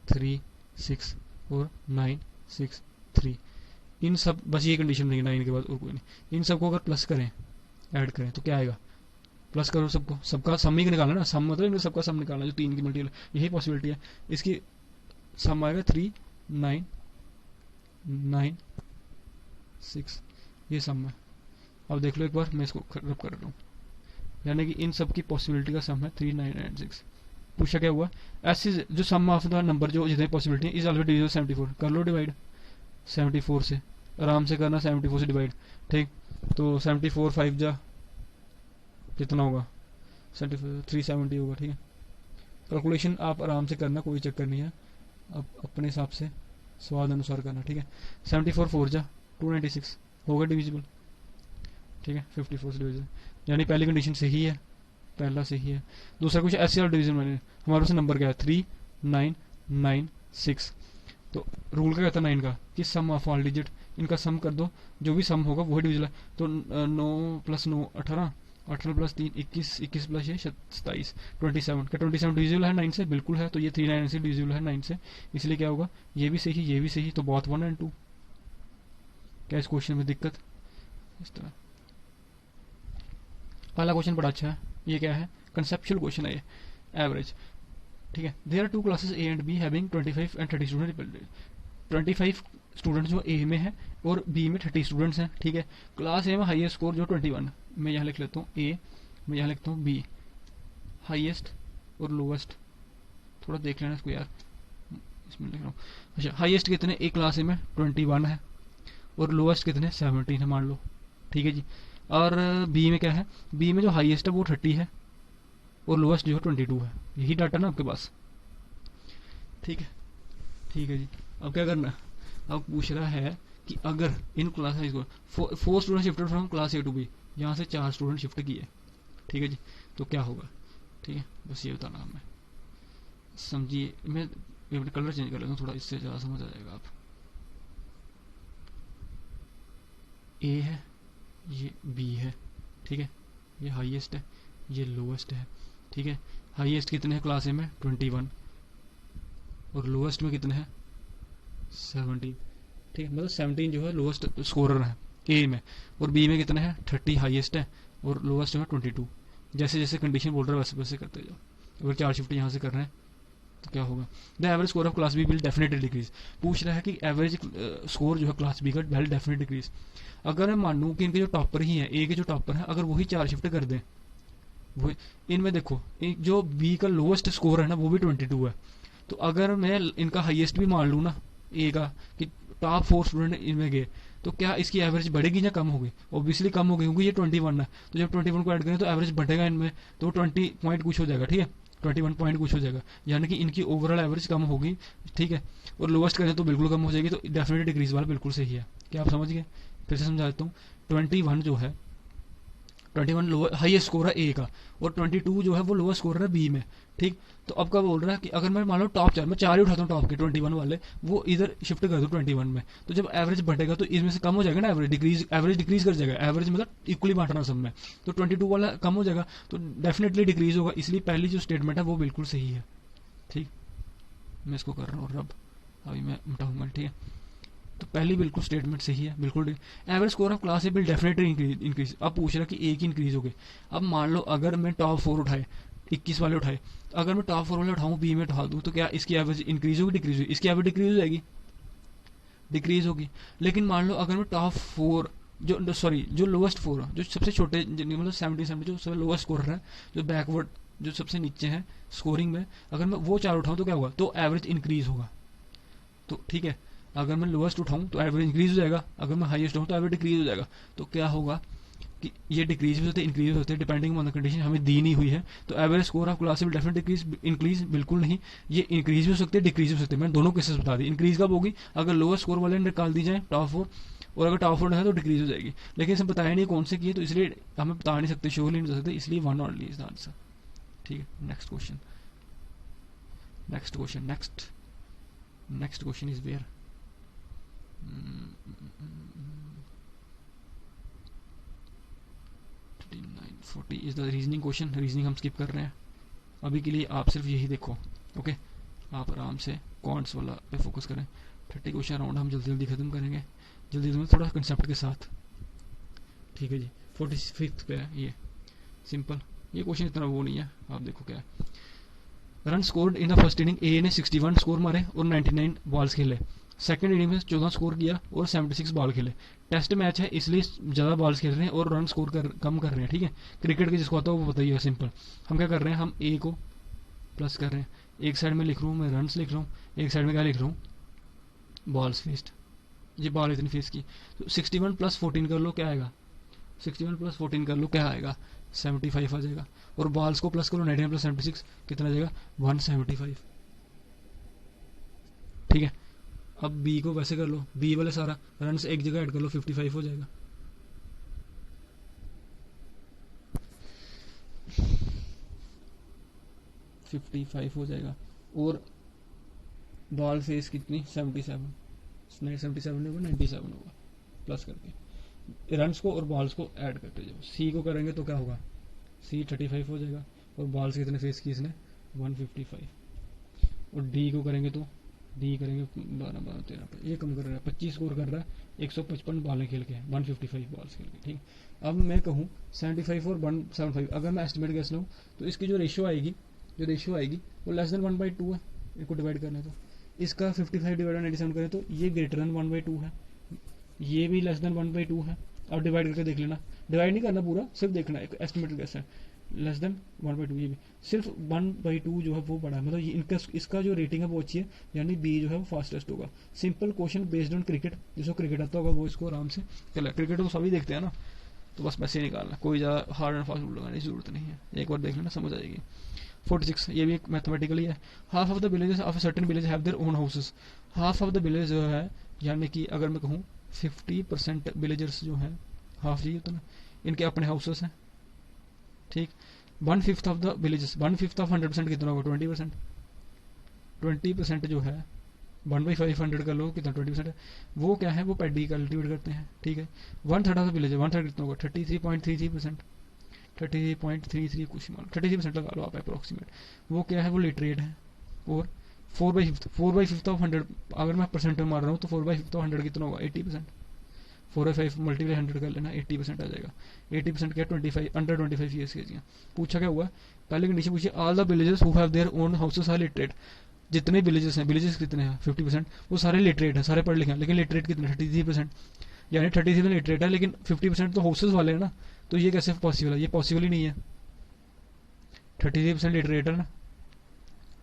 3 6 और 9 6 3, इन सब, बस ये कंडीशन नहीं, 9 के बाद और कोई नहीं, इन सबको अगर प्लस करें, ऐड करें तो क्या आएगा, प्लस करो सबको, सबका सम ही निकालना ना, सम मतलब इनका सबका सम निकालना, जो 3 की मल्टीपल, यही पॉसिबिलिटी है, इसकी सम आएगा 3 9 9 6, ये सम है। अब देख लो एक बार, मैं इसको रब कर रहा हूँ, यानी कि इन सब की पॉसिबिलिटी का सम है 3 9 9 6। पूछा क्या हुआ, ऐसी जो सम ऑफ द नंबर जो जितने पॉसिबिलिटी है इज ऑलवेज डिविजिबल 74, कर लो डिवाइड 74 से, आराम से करना 74 से डिवाइड, ठीक, तो 74 5 जा कितना होगा, 370 होगा, ठीक है। कैलकुलेशन आप आराम से करना, कोई चक्कर नहीं है, अब अपने हिसाब से स्वाद अनुसार करना, ठीक है। 74 4 जा 296 होगा डिविजिबल, ठीक है, 54 से डिविजिबल, यानी पहली कंडीशन सही है, पहला सही है। दूसरा कुछ ऐसे और डिवीजन में हमारे पास नंबर क्या है 3 9 9 6, तो रूल क्या कहता है 9 का कि सम ऑफ ऑल डिजिट, इनका सम कर दो, जो भी सम होगा वही डिविजिबल है, तो 9 + 9 18, 18 + 3 21, 21 + 6 27, 27 का 27 डिविजिबल है 9 से, बिल्कुल है, तो ये 3 9 से डिविजिबल है 9 से, इसलिए क्या होगा, ये भी सही, ये भी सही, तो बोथ 1 और 2। क्या इस क्वेश्चन में दिक्कत, इस तरह। पहला क्वेश्चन बड़ा अच्छा है, ये क्या है, कंसेप्चुअल क्वेश्चन है ये, एवरेज, ठीक है। There are 2 classes A and B having 25 and 30 student, 25 students जो ए में है और बी में 30 स्टूडेंट्स हैं, ठीक है। क्लास ए में हाईएस्ट स्कोर जो 21, मैं यहाँ लिख लेता हूँ ए, मैं यहाँ लिखता हूँ बी, हाईएस्ट और लोवेस्ट, थोड़ा देख लेना इसको यार, इसमें लिख रहा हूँ। अच्छा, हाईएस्ट कितने, एक क्लास ए में 21 है और लोवेस्ट कितने 17 है मान लो, ठीक है जी। और बी में क्या है, बी में जो हाईएस्ट है वो 30 है और लोवेस्ट जो है 22 है, यही डाटा ना आपके पास, ठीक है, ठीक है जी। अब क्या करना, अब पूछ रहा है कि अगर in class 4 student shifted from class A to B, यहाँ से 4 स्टूडेंट शिफ्ट किए, ठीक है जी, तो क्या होगा, ठीक है, बस ये बताना हमें, समझिए। मैं ये अपने कलर चेंज कर लेता हूँ थोड़ा, इससे ज़्यादा समझ आ जाएगा। आप ए है, ये बी है, ठीक है, ये हाईएस्ट है, ये लोएस्ट है, ठीक है। हाईएस्ट कितने हैं क्लास ए में 21 और लोएस्ट में कितने हैं 17, ठीक है। मतलब 17 जो है लोएस्ट स्कोरर है ए में, और बी में कितने हैं 30 हाईएस्ट है और लोएस्ट में 22। जैसे जैसे कंडीशन बोल रहा है वैसे वैसे करते जाओ। अगर 4 शिफ्ट यहाँ से कर रहे हैं तो क्या होगा, the average score of class B will definitely decrease. पूछ रहा है कि एवरेज स्कोर जो है क्लास बी का विल डेफिनेटली डिक्रीज। अगर मैं मान लूँ कि इनके जो टॉपर ही हैं, ए के जो टॉपर हैं, अगर वही 4 शिफ्ट कर दें, वो इनमें देखो जो बी का लोएस्ट स्कोर है ना वो भी 22 है, तो अगर मैं इनका हाईएस्ट भी मान लूँ ना ए का कि टॉप 4 स्टूडेंट इनमें गए, तो क्या इसकी एवरेज बढ़ेगी या कम होगी? ऑब्वियसली कम होगी, क्योंकि ये 21 है, तो जब 21 को ऐड करें तो एवरेज बढ़ेगा इनमें, तो 20 पॉइंट कुछ हो जाएगा, ठीक है, 21 पॉइंट कुछ हो जाएगा, यानी कि इनकी ओवरऑल एवरेज कम होगी, ठीक है। और लोएस्ट करें तो बिल्कुल कम हो जाएगी, तो डेफिनेटली डिक्रीज वाला बिल्कुल सही है। क्या आप समझ गए? फिर से समझा देता हूँ। 21 जो है 21 हाईएस्ट स्कोर है ए का, और 22 जो है वो लोअर स्कोर है बी में, ठीक। तो अब क्या बोल रहा है कि अगर मैं मान लो टॉप 4, मैं 4 ही उठाता हूँ टॉप के 21 वाले, वो इधर शिफ्ट कर दूँ 21 में, तो जब एवरेज बढ़ेगा तो इसमें से कम हो जाएगा ना, एवरेज डिक्रीज कर जाएगा, एवरेज मतलब इक्वली बांटना सब में, तो 22 वाला कम हो जाएगा, तो डेफिनेटली डिक्रीज होगा। इसलिए पहली जो स्टेटमेंट है वो बिल्कुल सही है, ठीक। मैं इसको कर रहा हूँ रब, अभी मैं मिटाऊंगा, ठीक है। तो पहली बिल्कुल स्टेटमेंट सही है, बिल्कुल। Average score of class A will definitely increase. अब पूछ रहा है कि एक इंक्रीज हो गए। अब मान लो अगर मैं टॉप 4 उठाए, 21 वाले उठाए, तो अगर मैं टॉप 4 वाले उठाऊं बी में उठा दूं, तो क्या इसकी एवरेज इंक्रीज होगी डिक्रीज होगी? इसकी एवरेज डिक्रीज हो जाएगी, डिक्रीज होगी। लेकिन मान लो अगर मैं टॉप 4 जो लोएस्ट 4 जो सबसे छोटे मतलब 70 जो सबसे लोएस्ट स्कोर है, जो बैकवर्ड जो सबसे नीचे है स्कोरिंग में, अगर मैं वो 4 उठाऊं तो क्या होगा, तो एवरेज इंक्रीज होगा। तो ठीक है, अगर मैं लोएस्ट उठाऊं तो एवरेज इंक्रीज हो जाएगा, अगर मैं हाईएस्ट उठाऊं तो एवरेज डिक्रीज हो जाएगा। तो क्या होगा कि ये डिक्रीज भी होते हैं इंक्रीज होते हैं डिपेंडिंग ऑन द कंडीशन हमें दी नहीं हुई है। तो average score of class will definitely decrease, increase बिल्कुल नहीं, ये इंक्रीज भी हो सकते हैं डिक्रीज भी हो सकते हैं। मैंने दोनों केसेस बता दी। इंक्रीज कब होगी, अगर लोअर स्कोर वाले निकाल दी जाए टॉप 4, और अगर टॉप 4 है तो डिक्रीज हो जाएगी। लेकिन इसे बताया नहीं कौन से किए, तो इसलिए हमें बता नहीं सकते, श्योरली नहीं बता सकते, इसलिए 1 ऑनली इज द आंसर, ठीक है। Next question next question is where 40 is the reasoning question. Reasoning हम स्किप कर रहे हैं अभी के लिए, आप सिर्फ यही देखो, ओके। आप आराम से कॉन्ट्स वाला पे फोकस करें। 30 क्वेश्चन राउंड हम जल्दी जल्दी खत्म करेंगे, जल्दी जल्दी थोड़ा कंसेप्ट के साथ, ठीक है जी। 45th पे है ये, सिंपल। ये क्वेश्चन इतना वो नहीं है, आप देखो क्या है। Run scored in the first inning, A ने 61 स्कोर मारे और 99 बॉल्स खेले। सेकंड इनिंग में 14 स्कोर किया और 76 बॉल खेले। टेस्ट मैच है इसलिए ज़्यादा बॉल्स खेल रहे हैं और रन स्कोर कम कर रहे हैं, ठीक है। क्रिकेट के जिसको आता है वो बताइए, सिंपल। हम क्या कर रहे हैं, हम ए को प्लस कर रहे हैं। एक साइड में लिख रहा हूँ मैं रन्स लिख रहा हूँ, एक साइड में क्या लिख रहा हूँ, बॉल्स फेस्ड। ये बॉल इतनी फेस की, तो 61 + 14 कर लो, क्या आएगा, 61 + 14 कर लो, क्या आएगा, 75 आ जाएगा। और बॉल्स को प्लस करो, 99 + 76 कितना आ जाएगा, 175, ठीक है। अब बी को वैसे कर लो, बी वाले सारा रन से एक जगह ऐड कर लो, 55 हो जाएगा। हो जाएगा। और बॉल फेस कितनी, 77 नहीं 77 नहीं होगा, 97 होगा, प्लस करके रन्स को और बॉल्स को ऐड करते जाओ। सी को करेंगे तो क्या होगा, सी 35 हो जाएगा, और बॉल्स कितने फेस की इसने, 155। और डी को करेंगे तो डी करेंगे 12 12 13 पे, ये कम कर रहा है, 25 स्कोर कर रहा है, 155 बॉलें खेल के, 155 बॉल्स खेल के, ठीक। अब मैं कहूँ 75 और 175, अगर मैं एस्टिमेट गैस लूँ तो इसकी जो रेशियो आएगी वो लेस देन 1/2 है। इनको डिवाइड करना है तो इसका 55 डिवाइड 97 करें तो ये ग्रेटर देन 1/2 है, ये भी लेस देन 1/2 है। अब डिवाइड करके देख लेना, डिवाइड नहीं करना पूरा, सिर्फ देखना एक एस्टिमेट गैस है, लेस देन 1/2, ये भी सिर्फ 1/2 जो है वो बड़ा है, मतलब ये इनका इसका जो रेटिंग है वो अच्छी है, यानी बी जो है वो फास्टेस्ट होगा। Simple question based on cricket, जिसको क्रिकेट आता होगा वो इसको आराम से चला, क्रिकेट को सभी देखते हैं ना, तो बस पैसे निकालना, कोई ज़्यादा हार्ड एंड फास्ट रूल लगाने की जरूरत नहीं है, एक बार देख लेना समझ आ जाएगी। 46 ये भी एक मैथमेटिकली है। Half of the villages of a certain village have their own houses. Half of the village जो है, यानी कि अगर मैं कहूँ 50% विलेजर्स जो हैं, हाफ जी होता ना, इनके अपने हाउसेस हैं, ठीक। 1/5 ऑफ द विलेजेस, 1/5 ऑफ 100% कितना होगा, 20%। 20% जो है 1/500 कर लो, कितना 20% है, वो क्या है, वो पैडी कल्टिवेट करते हैं, ठीक है। 1/3 ऑफ विलेज है, 1/3 कितना होगा 33.33%, 33.33 कुछ मान 33% लगा लो आप अप्रोक्सीमेट। वो क्या है, वो लिटरेट है। और 4/5 ऑफ 100, अगर मैं परसेंट में मार रहा हूँ तो 4/5 ऑफ 100 कितना होगा 80%। 4/5 मल्टीप्लाई 100 कर लेना, 80% आ जाएगा। 80% क्या 25 अंडर 25 ईयर्स के एज। पूछा क्या हुआ, पहले कंडीशन पूछी all the villages who have their own houses are literate. जितने विलेजेस हैं, विलेजेस कितने हैं 50%, वो सारे लिटरेट हैं, सारे पढ़ लिखे हैं, लेकिन लिटरेट कितने 33%, यानी 33% लिटरेट है, लेकिन 50% तो हाउसेस वाले हैं ना, तो ये कैसे पॉसिबल है, ये पॉसिबल ही नहीं है। 33% लिटरेट है ना,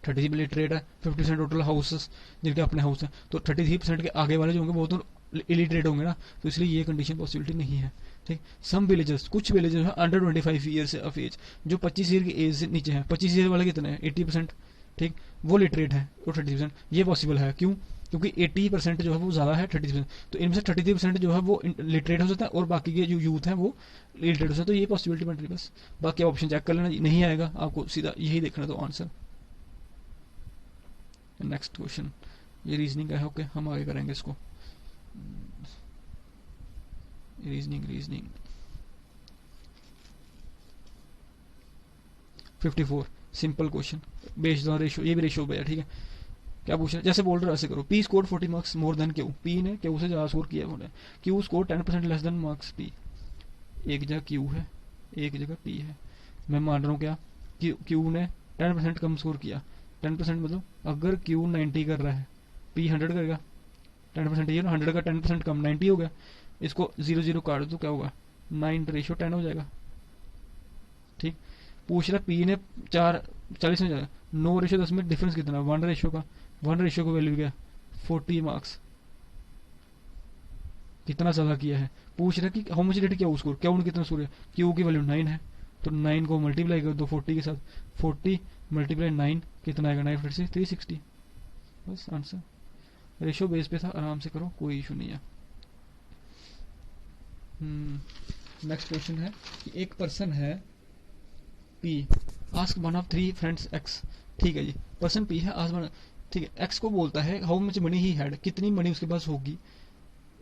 33 लिटरेट है, 50% टोटल हाउसेस जिनके अपने हाउस हैं, तो 33% के आगे वाले जो होंगे वो तो इलिटरेट होंगे ना, तो इसलिए ये कंडीशन पॉसिबिलिटी नहीं है, ठीक। सम विलेजेस, कुछ विलेजेस है अंडर 25 ईयर ऑफ एज, जो 25 ईयर की एज से नीचे है, 25 ईयर वाले कितने हैं 80%, ठीक, वो लिटरेट है, तो 33%, ये पॉसिबल है, क्यों, क्योंकि 80% जो है वो ज़्यादा है 33%, तो इनमें से 33% जो है वो लिटरेट हो सकता है, और बाकी के जो यूथ हैं वो लिटरेट हो सकता है, तो ये पॉसिबिलिटी बन रही है बस। बाकी ऑप्शन चेक कर लेना, नहीं आएगा आपको सीधा यही देखना, तो आंसर। नेक्स्ट क्वेश्चन, ये रीजनिंग का है, ओके, हम आगे करेंगे इसको। Reasoning 54 simple question based on ratio, ये भी रेशियो पे है, ठीक है। क्या पूछ रहे हैं, जैसे बोल रहे ऐसे करो, P score 40 marks more than Q, P ने क्यू से ज्यादा स्कोर किया है, Q score 10% less than marks P. एक जगह क्यू है, एक जगह पी है, मैं मान रहा हूँ क्या, क्यू ने 10% कम स्कोर किया, 10% मतलब अगर क्यू 90 कर रहा है, पी 100 करेगा, 10% ये ना, 100 का 10% कम 90 हो गया, इसको 0 काट दो तो क्या होगा 9:10 हो जाएगा, ठीक। पूछ रहा पी ने 40 में जाएगा, 9:10 में डिफरेंस कितना, 1 का 1 को वैल्यू क्या 40 मार्क्स, कितना ज्यादा किया है। पूछ रहा कि हाउ मच डिड क्या स्कोर, क्या उन कितना स्कोर है, क्यू की वैल्यू 9 है, तो 9 को मल्टीप्लाई कर दो 40 के साथ, 40 मल्टीप्लाई 9 कितना आएगा 9 फिर से 360, बस आंसर। रेशियो बेस पे था, आराम से करो, कोई इशू नहीं है। नेक्स्ट क्वेश्चन है कि एक पर्सन है P, ask one of 3 friends X, ठीक है जी, पर्सन पी है, आस्क वन, ठीक है, एक्स को बोलता है how much money he had, कितनी मनी उसके पास होगी।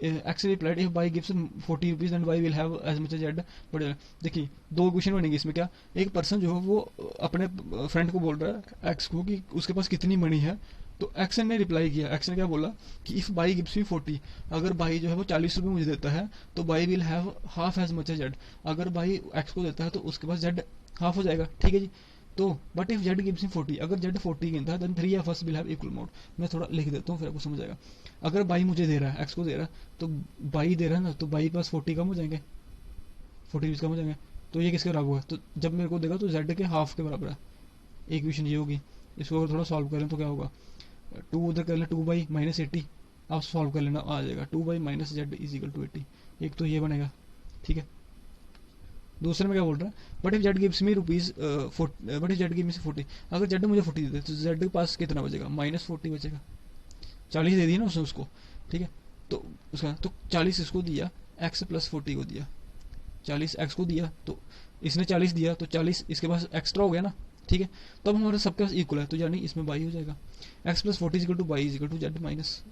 X replied if Y gives 40 rupees and Y will have as much as Z, but देखिए 2 क्वेश्चन बनेंगे इसमें, क्या एक पर्सन जो है वो अपने फ्रेंड को बोल रहा है एक्स को कि उसके पास कितनी मनी है, तो एक्स ने रिप्लाई किया, एक्स ने क्या बोला कि इफ बाई गिव्स मी 40, अगर बाई जो है वो 40 रुपये मुझे देता है तो Y will have half as much as Z, अगर बाई एक्स को देता है तो उसके पास जेड हाफ हो जाएगा, ठीक है जी। तो but if Z gives me 40, अगर जेड 40 गिनता है then 3 of us will have equal amount. मैं थोड़ा लिख देता हूँ फिर आपको समझ आएगा। अगर बाई मुझे दे रहा है, एक्स को दे रहा है, तो बाई दे रहा है ना, तो बाई पास 40 कम हो जाएंगे, 40 कम हो जाएंगे, तो ये किसके बराबर हुआ, तो जब मेरे को देगा तो जेड के हाफ के बराबर है। एक क्वेश्चन ये होगी, इसको अगर थोड़ा सॉल्व करें तो क्या होगा, 2 उधर कर लें, 2/-80 आप सॉल्व कर लेना, आ जाएगा 2/-z इज इक्वल टू 80, एक तो ये बनेगा, ठीक है। दूसरे में क्या बोल रहा है, but if Z gives me rupees, but if Z gives me 40, अगर जेड मुझे 40 दे तो जेड के पास कितना बचेगा, -40 बचेगा, 40 दे दिया ना उसने उसको, ठीक है, तो उसका तो 40 इसको दिया, एक्स प्लस 40 को दिया, 40 एक्स को दिया, तो इसने 40 दिया, तो 40 इसके पास एक्स्ट्रा हो गया ना, ठीक है। तब हमारे सबके पास इक्वल है, तो यानी इसमें बाई हो जाएगा, X plus 40 equal to Y equal to Z -40,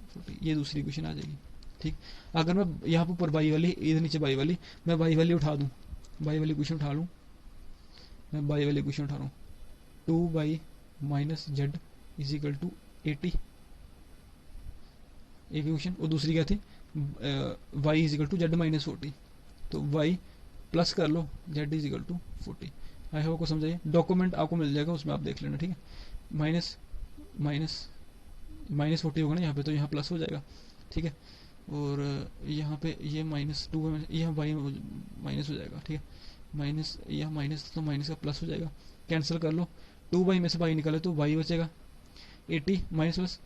ये दूसरी क्वेश्चन आ जाएगी, ठीक। अगर मैं यहाँ पर ऊपर बाई वाली, इधर नीचे बाई वाली, मैं बाई वाली उठा दूँ, बाई वाली क्वेश्चन उठा लूँ, मैं बाई वाली क्वेश्चन उठा रहा हूँ, 2/-z इज इक्वल टू 80, एक क्वेश्चन, और दूसरी क्या थी, y is equal to Z -40, तो y प्लस कर लो z is equal to 40। I hope को समझाइए, डॉक्यूमेंट आपको मिल जाएगा, उसमें आप देख लेना, ठीक है। -40 होगा ना यहाँ पे, तो यहाँ प्लस हो जाएगा, ठीक है, और यहाँ पे ये -2 यहाँ y माइनस हो जाएगा, ठीक है, माइनस यहाँ माइनस, तो माइनस का प्लस हो जाएगा, कैंसिल कर लो, 2 में से y निकाले तो y बचेगा 80 प्लस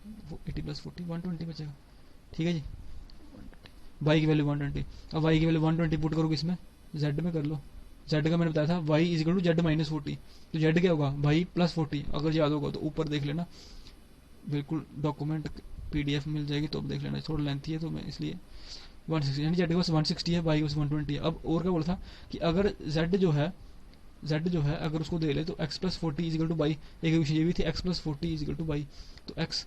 40 120 बचेगा, ठीक है जी। y की वैल्यू 120, अब y की वैल्यू 120 पुट करोगे इसमें, z में कर लो, z का मैंने बताया था y is equal to Z -40, तो z क्या होगा y प्लस 40, अगर याद होगा तो ऊपर देख लेना, बिल्कुल डॉक्यूमेंट PDF मिल जाएगी, तो अब देख लेना, थोड़ा लेंथी है तो मैं इसलिए 160, यानी z के पास 160 है, y के पास 120 है। अब और क्या बोला था कि अगर z जो है z जो है अगर उसको दे ले तो x plus 40 is equal to Y, एक इक्वेशन ये भी थी x plus 40 is equal to Y, तो x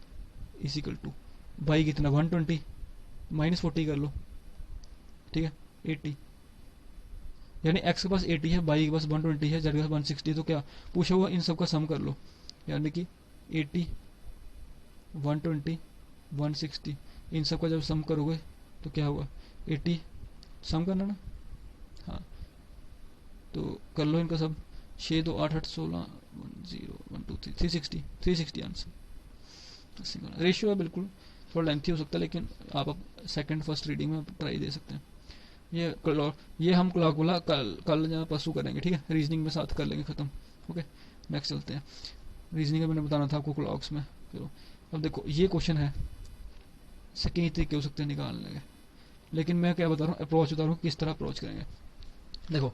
इजिकल टू बाई कितना 120 माइनस 40 कर लो, ठीक है 80, यानी x के पास 80 है, बाई के पास 120 है, z के पास 160 है, तो क्या पूछा हुआ इन सब का सम कर लो, यानी कि 80 120 160 इन सब का जब सम करोगे तो क्या होगा 80, सम करना ना, हाँ तो कर लो इनका सब, 6 2 8 8 16 1 0 1 2 3 360 आंसर। रेशियो है बिल्कुल थोड़ा लेंथी हो सकता है, लेकिन आप सेकंड फर्स्ट रीडिंग में ट्राई दे सकते हैं। ये हम क्लॉक वाला कल या परसों करेंगे, ठीक है, रीजनिंग में साथ कर लेंगे खत्म। ओके नेक्स्ट चलते हैं, रीजनिंग में मैंने बताना था आपको क्लॉक्स में। चलो अब देखो ये क्वेश्चन है, इससे कई तरीके हो सकते हैं निकालने के, लेकिन मैं क्या बता रहा हूँ अप्रोच बता रहा हूँ किस तरह अप्रोच करेंगे। देखो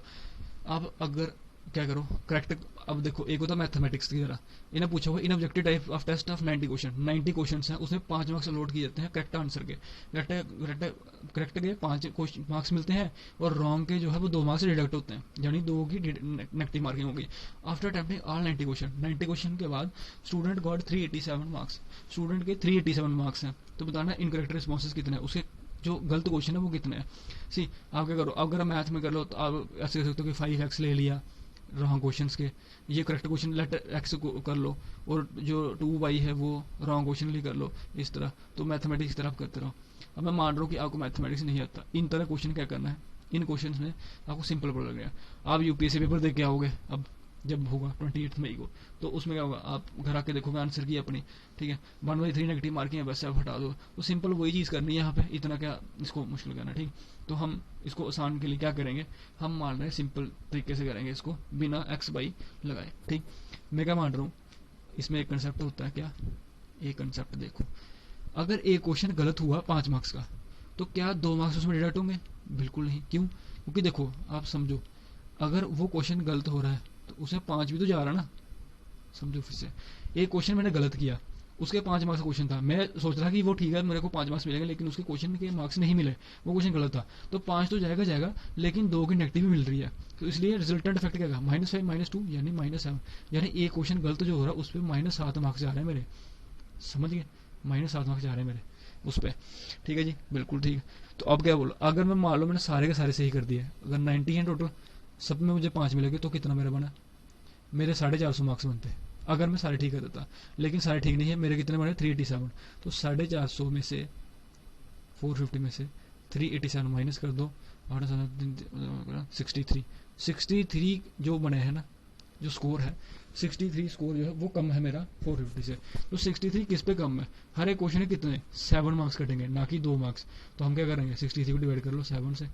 अब अगर क्या करो करेक्ट, अब देखो एक होता है मैथमेटिक्स की तरह, इन्हें पूछा हुआ in objective type of test of 90 question हैं, उसमें 5 मार्क्स अलॉट किए जाते हैं करेक्ट आंसर के, करेक्ट के 5 मार्क्स मिलते हैं और रॉन्ग के जो है वो 2 मार्क्स डिडक्ट होते हैं, यानी 2 की नेगेटिव मार्किंग होगी। आफ्टर अटेम्प्टिंग ऑल 90 क्वेश्चन के बाद स्टूडेंट गॉट 387 मार्क्स, स्टूडेंट के 387 मार्क्स हैं, तो बताना इनकरेक्ट रिस्पॉन्सेज कितने हैं, उसके जो गलत क्वेश्चन है वो कितने हैं। सी आप क्या करो, अगर मैथ में कर लो तो आप ऐसे कर सकते हो कि 5x ले लिया रॉन्ग क्वेश्चन के, ये करेक्ट क्वेश्चन लेट x को कर लो, और जो 2y है वो रॉन्ग क्वेश्चन लिए कर लो, इस तरह तो मैथमेटिक्स की तरह आप करते रहो। अब मैं मान रहा हूँ कि आपको मैथमेटिक्स नहीं आता, इन तरह क्वेश्चन क्या करना है, इन क्वेश्चन में आपको सिंपल पड़ लग गया, आप यूपीएससी पेपर दे के आओगे अब जब होगा 28 मई को, तो उसमें क्या होगा आप घर आके देखोगे आंसर की अपनी, ठीक है 1/3 नेगेटिव मार्किंग है, वैसे आप हटा दो, तो सिंपल वही चीज़ करनी है यहाँ पे, इतना क्या इसको मुश्किल करना, ठीक। तो हम इसको आसान के लिए क्या करेंगे, हम मान रहे हैं सिंपल तरीके से करेंगे इसको बिना x बाई लगाए, ठीक। मैं क्या मान रहा हूँ, इसमें एक कंसेप्ट होता है, क्या एक कंसेप्ट देखो, अगर एक क्वेश्चन गलत हुआ 5 मार्क्स का, तो क्या 2 मार्क्स उसमें डिडक्ट होंगे, बिल्कुल नहीं, क्यों, क्योंकि देखो आप समझो अगर वो क्वेश्चन गलत हो रहा है तो उसे 5 भी तो जा रहा है ना, समझो फिर से, एक क्वेश्चन मैंने गलत किया, उसके 5 मार्क्स का क्वेश्चन था, मैं सोच रहा कि वो ठीक है मेरे को 5 मार्क्स मिलेंगे, लेकिन उसके क्वेश्चन के मार्क्स नहीं मिले, वो क्वेश्चन गलत था, तो 5 तो जाएगा, लेकिन 2 की नेगेटिव भी मिल रही है, तो इसलिए रिजल्टेंट इफेक्ट क्या -5 -2 यानी -7, यानी एक क्वेश्चन गलत जो हो रहा है उस पर -7 मार्क्स जा रहे हैं मेरे, समझ गए, -7 मार्क्स जा रहे हैं मेरे उस पर, ठीक है जी बिल्कुल ठीक है। तो अब क्या बोलो, अगर मैं मान लो मैंने सारे के सारे सही कर दिए, अगर 90 है टोटल, सब में मुझे 5 मिलेंगे, तो कितना मेरा बना, मेरे 450 मार्क्स बनते, अगर मैं सारे ठीक कर देता, लेकिन सारे ठीक नहीं है, मेरे कितने बने 387, तो 450 में से 450 में से 387 माइनस कर दो, 63 जो बने हैं ना, जो स्कोर है 63 स्कोर जो है वो कम है मेरा 450 से, तो 63 किस पे कम है, हर एक क्वेश्चन है कितने 7 मार्क्स कटेंगे ना कि 2 मार्क्स, तो हम क्या करेंगे 63 को डिवाइड कर लो 7 से,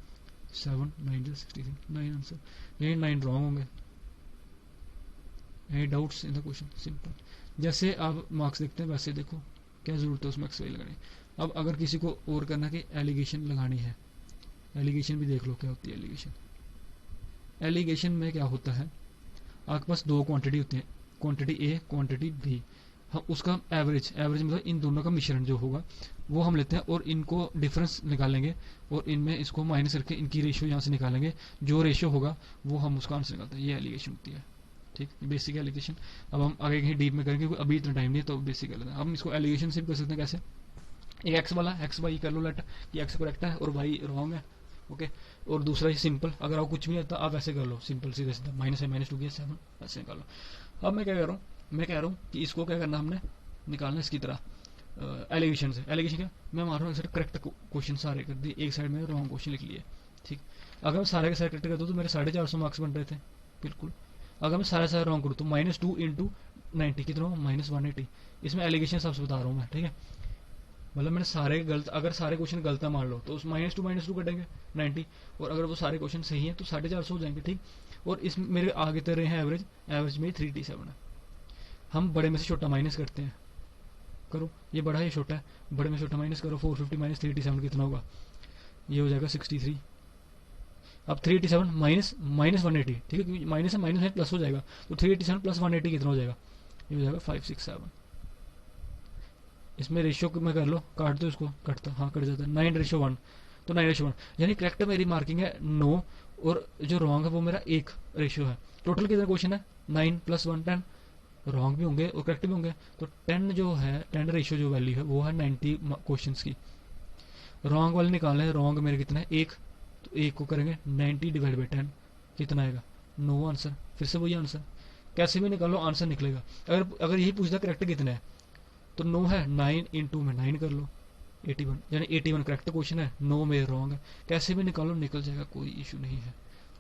7 9 63 9 आंसर, यही 9 रॉन्ग होंगे, any doubts in the question, simple. जैसे आप मार्क्स देखते हैं वैसे देखो, क्या जरूरत है उसमें एक्स वाई लगाने। अब अगर किसी को और करना कि एलिगेशन लगानी है, एलिगेशन भी देख लो क्या होती है एलिगेशन। एलिगेशन में क्या होता है, आपके पास 2 क्वांटिटी होती है, क्वांटिटी ए क्वांटिटी बी, हम उसका एवरेज मतलब इन दोनों का मिश्रण जो होगा वो हम लेते हैं और इनको डिफरेंस निकालेंगे और इनमें इसको माइनस करके इनकी रेशियो यहाँ से निकालेंगे, जो रेशियो होगा वो हम उसका आंसर निकालते हैं, ये एलिगेशन होती है, ठीक, बेसिक एलिगेशन। अब हम आगे कहीं डीप में करेंगे, अभी इतना टाइम नहीं है, तो बेसिक कर लेते हैं। हम इसको एलिगेशन से भी कर सकते हैं, कैसे, एक एक्स वाला एक्स वाई कर लो लेट कि एक्स करेक्ट है और वाई रॉन्ग है, ओके। और दूसरा ही सिंपल, अगर आपको कुछ भी नहीं आता आप ऐसे कर लो, सिंपल सीधे सीधा -है -2 की 7 ऐसे निकाल लो। अब मैं क्या कर रहा हूँ, मैं कह रहा हूँ कि इसको क्या करना, हमने निकालना इसकी तरह एलिगेशन से। एलिगेशन क्या, मैं मान रहा हूँ एक साइड करेक्ट क्वेश्चन सारे कर दिए, एक साइड में रॉन्ग क्वेश्चन लिख लिए, ठीक। अगर मैं सारे के सारे करेक्ट कर दूँ तो मेरे 450 मार्क्स बन रहे थे, बिल्कुल। अगर मैं सारे रॉन्ग करूँ तो -2 × 90 कितना -180, इसमें एलिगेशन सबसे बता रहा हूँ मैं, ठीक है। मतलब मैंने सारे गलत, अगर सारे क्वेश्चन गलत है मान लो तो उस -2 कटेंगे 90, और अगर वो सारे क्वेश्चन सही हैं तो 450 हो जाएंगे, ठीक। और इस मेरे आगे तक रहे हैं एवरेज में 387 है। हम बड़े में से छोटा माइनस करते हैं, करो, ये बड़ा है ये छोटा है, बड़े में छोटा माइनस करो, 450 - 387 कितना होगा, ये हो जाएगा 63। अब 387 माइनस 180, ठीक है, क्योंकि माइनस है माइनस है प्लस हो जाएगा, तो 387 + 180 कितना हो जाएगा, ये हो जाएगा 567। इसमें रेशियो में कर लो, काट दो इसको, कटता हाँ कट जाता है 9:1, तो 9:1, यानी करेक्ट मेरी मार्किंग है 9 और जो रॉन्ग है वो मेरा 1 रेशियो है। टोटल कितने क्वेश्चन है 9 + 1 10, रॉन्ग भी होंगे और करेक्ट भी होंगे। तो 10 जो है 10 रेशियो जो वैल्यू है वो है 90 क्वेश्चन की। रॉन्ग वाले निकालने हैं, रॉन्ग मेरे कितना है 1, तो 1 को करेंगे 90 / 10 कितना आएगा 9 आंसर। फिर से वही आंसर, कैसे भी निकालो आंसर निकलेगा। अगर यही पूछता करेक्ट कितना है तो 9 है 9 × में 9 कर लो 81, यानी 81 करेक्ट क्वेश्चन है, 9 में रॉन्ग है। कैसे भी निकालो निकल जाएगा, कोई इशू नहीं है।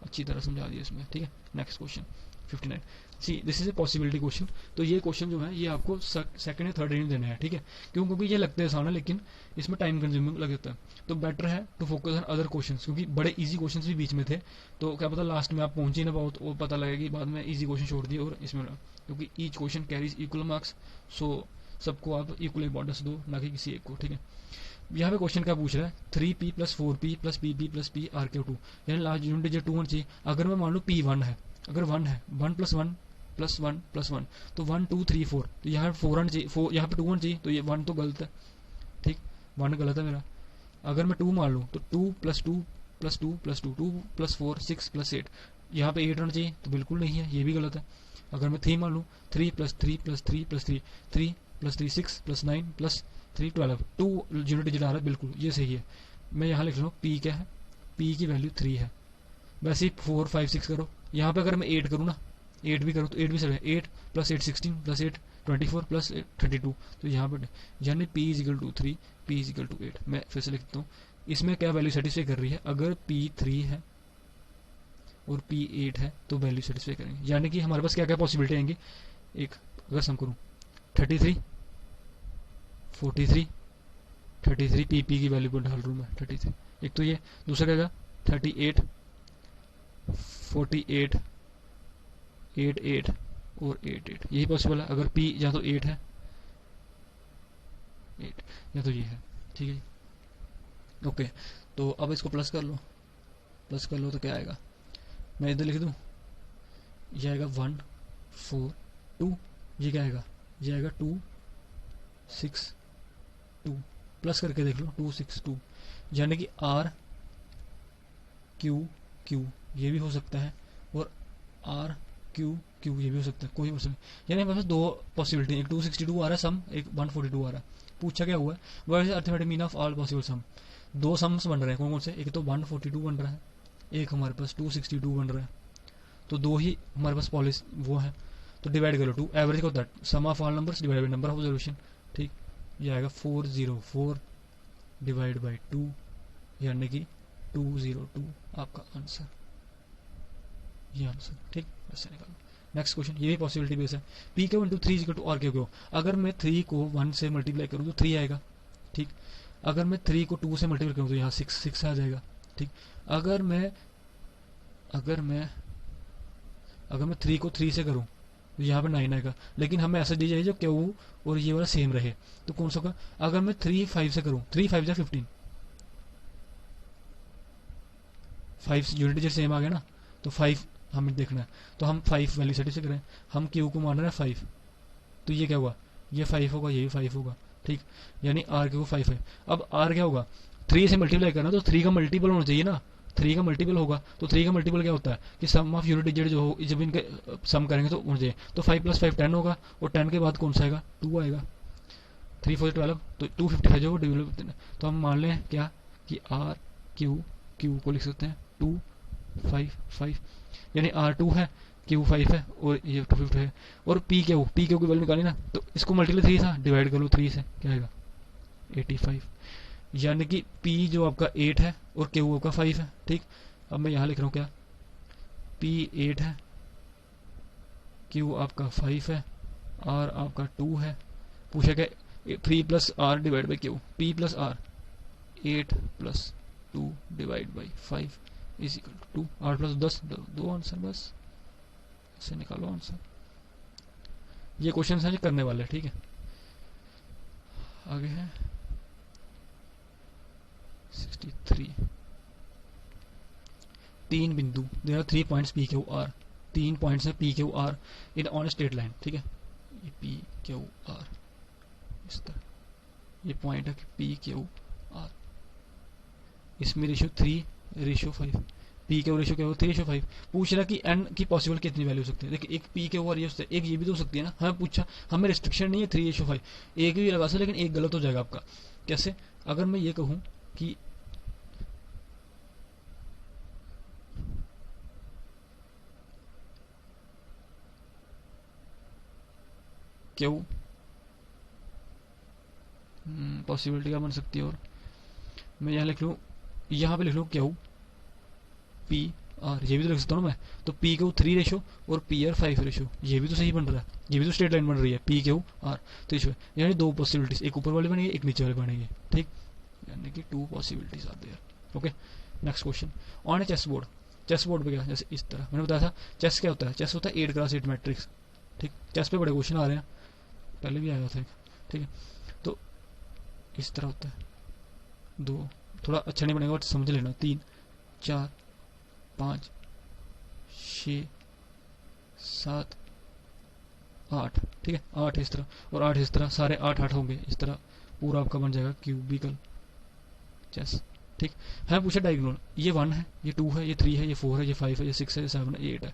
अच्छी तरह समझा दिया इसमें, ठीक है। Next question 59, C this is a possibility question. तो ये क्वेश्चन जो है ये आपको सेकंड या थर्ड रेंज देना है, ठीक है। क्योंकि ये लगते हैं आसान है लेकिन इसमें टाइम कंज्यूमिंग लगता है, तो बेटर है to focus on other question, क्योंकि बड़े इजी क्वेश्चन भी बीच में थे। तो क्या पता लास्ट में आप पहुंच ही ना पाओ, तो वो पता लगेगा कि बाद में इजी क्वेश्चन छोड़ दिए और इसमें, क्योंकि each question carries equal marks, so सबको आप इक्वल इंपॉर्टेंस दो, ना कि किसी एक को, ठीक है। यहाँ पे क्वेश्चन क्या पूछ रहा है 3p + 4p + pp + p RQ2, यानी लास्ट यूनिट डिजिट 2 होना चाहिए। अगर मैं मान लूँ p 1 है, अगर 1 है 1 + 1 + 1 + 1, तो 1 2 3 4, तो यहाँ 4 आना चाहिए, यहाँ पे 2 होना चाहिए, तो ये 1 तो गलत है, ठीक, 1 गलत है मेरा। अगर मैं 2 मान लूँ तो 2 + 2 + 2 + 2 2 + 4 6 + 8, यहाँ पे 8 आना चाहिए, तो बिल्कुल नहीं है, ये भी गलत है। अगर मैं 3 मान लूँ 3 + 3 + 3 + 3 3 + 3 6 + 9 + 3 12, 2 यूनिट डिजिट आ रहा है, बिल्कुल ये सही है। मैं यहाँ लिख रहा हूँ p क्या है, p की वैल्यू 3 है। वैसे ही 4 5 6 करो, यहाँ पे अगर मैं 8 करूँ ना, 8 भी करूँ तो 8 भी सही है, 8 + 8 16 + 8 24 + 8 32, तो यहाँ पर यानी p = 3 p = 8। मैं फिर से लिखता हूँ, इसमें क्या वैल्यू सेटिस्फाई कर रही है, अगर p 3 है और p 8 है तो वैल्यू सेटिस्फाई करेंगे। यानी कि हमारे पास क्या क्या पॉसिबिलिटी आएंगी, एक अगर सम करूँ 33 43 33 पी की वैल्यू को डाल रहा हूँ मैं 33, एक तो ये, दूसरा क्या होगा 38 48 88 और 88, यही पॉसिबल है। अगर पी या तो 8 है 8 या तो ये है, ठीक है। ओके, तो अब इसको प्लस कर लो तो क्या आएगा, मैं इधर लिख दूँ, ये आएगा 1 4 2, ये क्या आएगा, ये आएगा 2 6 2, प्लस करके देख लो 2 6 2, यानी कि R Q Q ये भी हो सकता है और R Q Q ये भी हो सकता है, कोई हो सकता है। यानी हमारे पास दो पॉसिबिलिटी, एक 262 आ रहा है सम, एक 142 आ रहा है। पूछा क्या हुआ है, what is arithmetic mean of all possible sum. दो सम्स बन रहे हैं, कौन कौन से, एक तो 142 बन रहा है, एक हमारे पास 262 बन रहा है, तो दो ही हमारे पास पॉलिस वो है, तो डिवाइड करो 2, एवरेज होता है sum of all numbers divide by number of observation, ठीक। ये आएगा 404 / 2, यानी कि 202 आपका आंसर, ये आंसर, ठीक। ऐसे निकालो। नेक्स्ट क्वेश्चन, ये भी पॉसिबिलिटी बेस है, p q × 3 = r q। अगर मैं 3 को 1 से मल्टीप्लाई करूँ तो 3 आएगा, ठीक। अगर मैं 3 को 2 से मल्टीप्लाई करूँ तो यहाँ 6 आ जाएगा, ठीक। अगर मैं 3 को 3 से करूँ तो यहाँ पे 9 आएगा, लेकिन हमें ऐसा दी जाए जो क्यू और ये वाला सेम रहे, तो कौन सा होगा। अगर मैं 3 5 से करूँ, 3 5 15, 5 यूनिट डिजिट सेम आ गया ना, तो 5 हमें देखना है, तो हम 5 वैल्यू सेटिस्फाई करें, हम क्यू को मानना है 5, तो ये क्या हुआ, ये 5 होगा, ये भी 5 होगा, ठीक। यानी आर क्यू 5 है। अब आर क्या होगा, 3 से मल्टीप्लाई करना, तो 3 का मल्टीपल होना चाहिए ना, 3 का मल्टीपल होगा, तो 3 का मल्टीपल क्या होता है कि सम ऑफ यूनिट डिजिट जो हो, जब इनके सम करेंगे तो मुझे, तो 5 + 5 10 होगा, और 10 के बाद कौन सा आएगा 2 आएगा, 3 4 12, तो 255 जो डेवलप, तो हम मान लें क्या कि आर क्यू को लिख सकते हैं 2 5 5, यानी R2 है Q 5 है और ये 250 है, और P क्यू की वैल्यू निकाली ना, तो इसको मल्टीप्लाई 3 था, डिवाइड कर लो 3 से, क्या आएगा 85, यानी कि P जो आपका 8 है और Q आपका 5 है, ठीक। अब मैं यहाँ लिख रहा हूँ क्या, P 8 है, Q आपका 5 है, R आपका 2 है। पूछा क्या 3 + R divide by Q, P + R 8 + 2 divide by 5 = 2, 8 + 10 दो आंसर, बस ऐसे निकालो आंसर। ये क्वेश्चन है जो करने वाले, ठीक है। आगे है 63, 3 बिंदु, there are 3 points P Q R, 3 points है P Q R in on straight line, ठीक है। ये P Q R इस तरह, ये पॉइंट है P Q R, इसमें रेशियो 3:5, पी के रेशियो क्या होगा 3:5। पूछ रहा कि एन की पॉसिबल कितनी वैल्यू हो सकती है। देखिए एक पी के ओवर ये हो सकता है, एक ये भी तो हो सकती है ना। हमें पूछा, हमें रिस्ट्रिक्शन नहीं है 3:5, एक भी लगा सकते, लेकिन एक गलत हो जाएगा आपका। कैसे? अगर मैं ये कहूँ कि क्यू, पॉसिबिलिटी क्या बन सकती है, और मैं यहाँ लिख लूँ, यहाँ पे लिख लूँ क्यू पी आर, ये भी तो लिख सकता हूँ ना मैं। तो पी क्यू 3 रेशो और पी आर 5 रेशो, ये भी तो सही बन रहा है, ये भी तो स्ट्रेट लाइन बन रही है, पी क्यू आर 3 रेशो, यानी दो पॉसिबिलिटीज, एक ऊपर वाली बनेगी, एक नीचे वाली बनेगी, ठीक, यानी कि 2 possibilities are there. Okay, next question. On a chess board, chess board पे क्या, जैसे इस तरह मैंने बताया था, चेस क्या होता है, चेस होता है 8x8 मैट्रिक्स, ठीक। चेस पे बड़े क्वेश्चन आ रहे हैं, पहले भी आया था, ठीक है। तो इस तरह होता है, दो, थोड़ा अच्छा नहीं बनेगा, समझ लेना, 3 4 5 6 7 8, ठीक है, 8 इस तरह और 8 इस तरह, सारे 8 होंगे इस तरह, पूरा आपका बन जाएगा क्यूबिकल चेस, ठीक है। पूछा डायगोनल, ये 1 है, ये 2 है, ये 3 है, ये 4 है, ये 5 है, ये 6 है, ये 7 है, ये 8 है।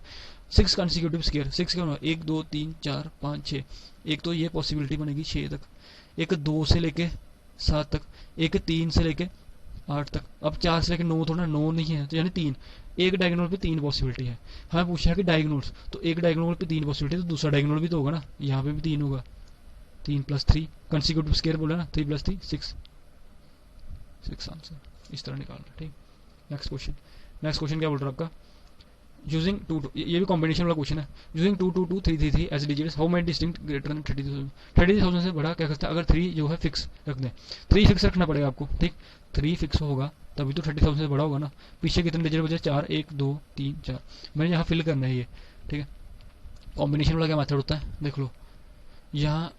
6 कंसिक्यूटिव स्क्वायर, 6 क्या होगा, 1 2 3 4 5 6, एक तो ये पॉसिबिलिटी बनेगी 6 तक, एक 2 से लेके 7 तक, एक 3 से लेके 8 तक। अब 4 से लेके 9 थोड़ा, 9 नहीं है, तो यानी 3, एक डायगोनल पे 3 पॉसिबिलिटी है। हमें पूछा है कि डायगोनल्स, तो एक डायगोनल पे 3 पॉसिबिलिटी, तो दूसरा डायगोनल भी तो होगा ना, यहाँ पे भी 3 होगा, 3 + 3 कंसिक्यूटिव स्क्वायर बोला ना, 3 + 3 6 आंसर इस तरह निकालना, ठीक। नेक्स्ट क्वेश्चन, नेक्स्ट क्वेश्चन क्या बोल रहा है आपका, यूजिंग 2 ये भी कॉम्बिनेशन वाला क्वेश्चन है। Using 2 2 2 3 3 3 as digits, how many distinct greater than 30,000, 30,000 से बड़ा क्या करता है, अगर 3 जो है फिक्स रख दें, 3 फिक्स रखना पड़ेगा आपको, ठीक। 3 फिक्स होगा तभी तो 30,000 से बड़ा होगा ना। पीछे कितने डिजिट बचे, 4, 1 2 3 4, मैंने यहाँ फिल करना है ये, ठीक है। कॉम्बिनेशन वाला क्या मेथड होता है, देख लो, यहाँ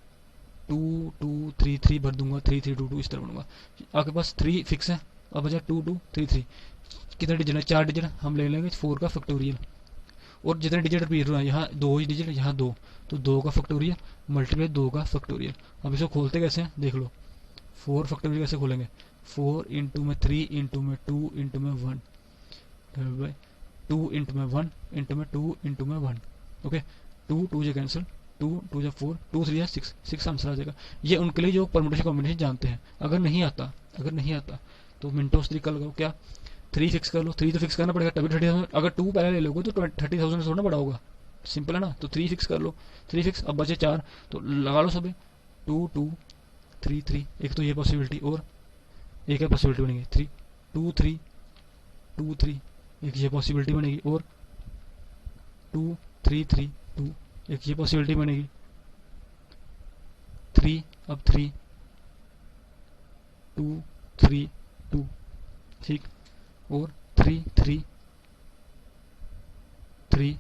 2 2 3 3 भर दूंगा, 3 3 2 2 इस तरह बनूंगा। आपके पास 3 फिक्स है, अब बचा 2 2 3 3, कितने डिजिट है, 4 डिजिट, हम ले लेंगे 4 का फैक्टोरियल, और जितने डिजिट रिपीट हुआ है, यहाँ 2 ही डिजिट, यहाँ 2, तो 2 का फैक्टोरियल मल्टीप्लाई 2 का फैक्टोरियल। अब इसको खोलते कैसे हैं, देख लो, 4 फैक्टोरियल कैसे खोलेंगे, 4 इंटू में 3 इंटू में 2 इंटू में 1, 2 इंटू में 1 इंटू में 2 इंटू में 1, ओके, 2 2 से कैंसिल, 2 2 से 4, 2 3 से 6 आंसर आ जाएगा। ये उनके लिए जो परमुटेशन कॉम्बिनेशन जानते हैं। अगर नहीं आता तो मिनटोस तरीका लगाओ, क्या 3 फिक्स कर लो, 3 तो फिक्स करना पड़ेगा तभी 30,000, अगर 2 पहले ले लोगे तो 30,000 से थोड़ा बड़ा होगा, सिंपल है ना। तो 3 फिक्स कर लो, 3 फिक्स, अब बचे 4, तो लगा लो सभी, 2 2 3 3, एक तो ये पॉसिबिलिटी, और एक है पॉसिबिलिटी बनेगी 3 2 3 2 3, एक ये पॉसिबिलिटी बनेगी, और 2 3 3 2, एक ये पॉसिबिलिटी बनेगी 3, अब 3 2 3 2, ठीक, और 3 3 3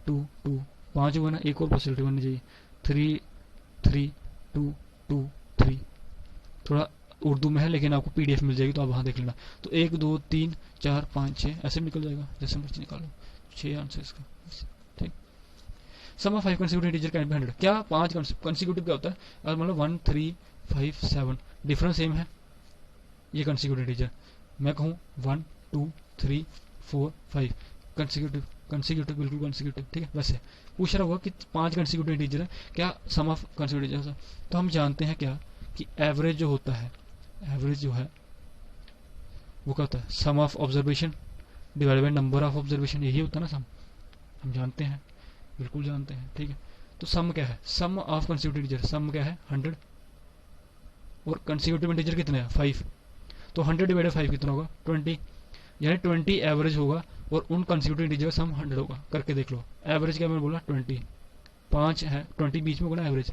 2 2, 5 हुआ ना, एक और पॉसिबिलिटी बननी चाहिए 3 3 2 2 3, थोड़ा उर्दू में है लेकिन आपको पीडीएफ मिल जाएगी तो आप वहां देख लेना। तो 1 2 3 4 5 6 ऐसे निकल जाएगा, जैसे मर्जी निकालो, 6 आंसर इसका, ठीक। Sum of 5 consecutive integer can be 100, क्या 5 कंसेक्यूटिव क्या होता है, अगर मतलब 1 3 5 7 डिफरेंस सेम है, ये कंसेक्यूटिव इंटीजर, मैं कहूँ 1 2 3 4 5 कंसेक्यूटिव बिल्कुल कंसेक्यूटिव, ठीक है। वैसे पूछ रहा हुआ कि 5 कंसेक्यूटिव इंटीजर है, क्या सम ऑफ कंसेक्यूटिव इंटीजर, तो हम जानते हैं क्या कि एवरेज जो होता है, एवरेज जो है वो क्या होता है, sum of observation divided by number of observation, यही होता है ना सम, हम जानते हैं, बिल्कुल जानते हैं, ठीक है। तो सम क्या है, सम ऑफ कंसेक्यूटिव इंटीजर, सम क्या है 100, और कंसेक्यूटिव इंटीजर कितने हैं 5, तो 100 डिवाइडेड 5 कितना होगा 20, यानी 20 एवरेज होगा, और उन कंसेक्यूटिव इंटीजर सम 100 होगा। करके देख लो, एवरेज क्या मैंने बोला 20, 5 है, 20 बीच में होगा ना एवरेज,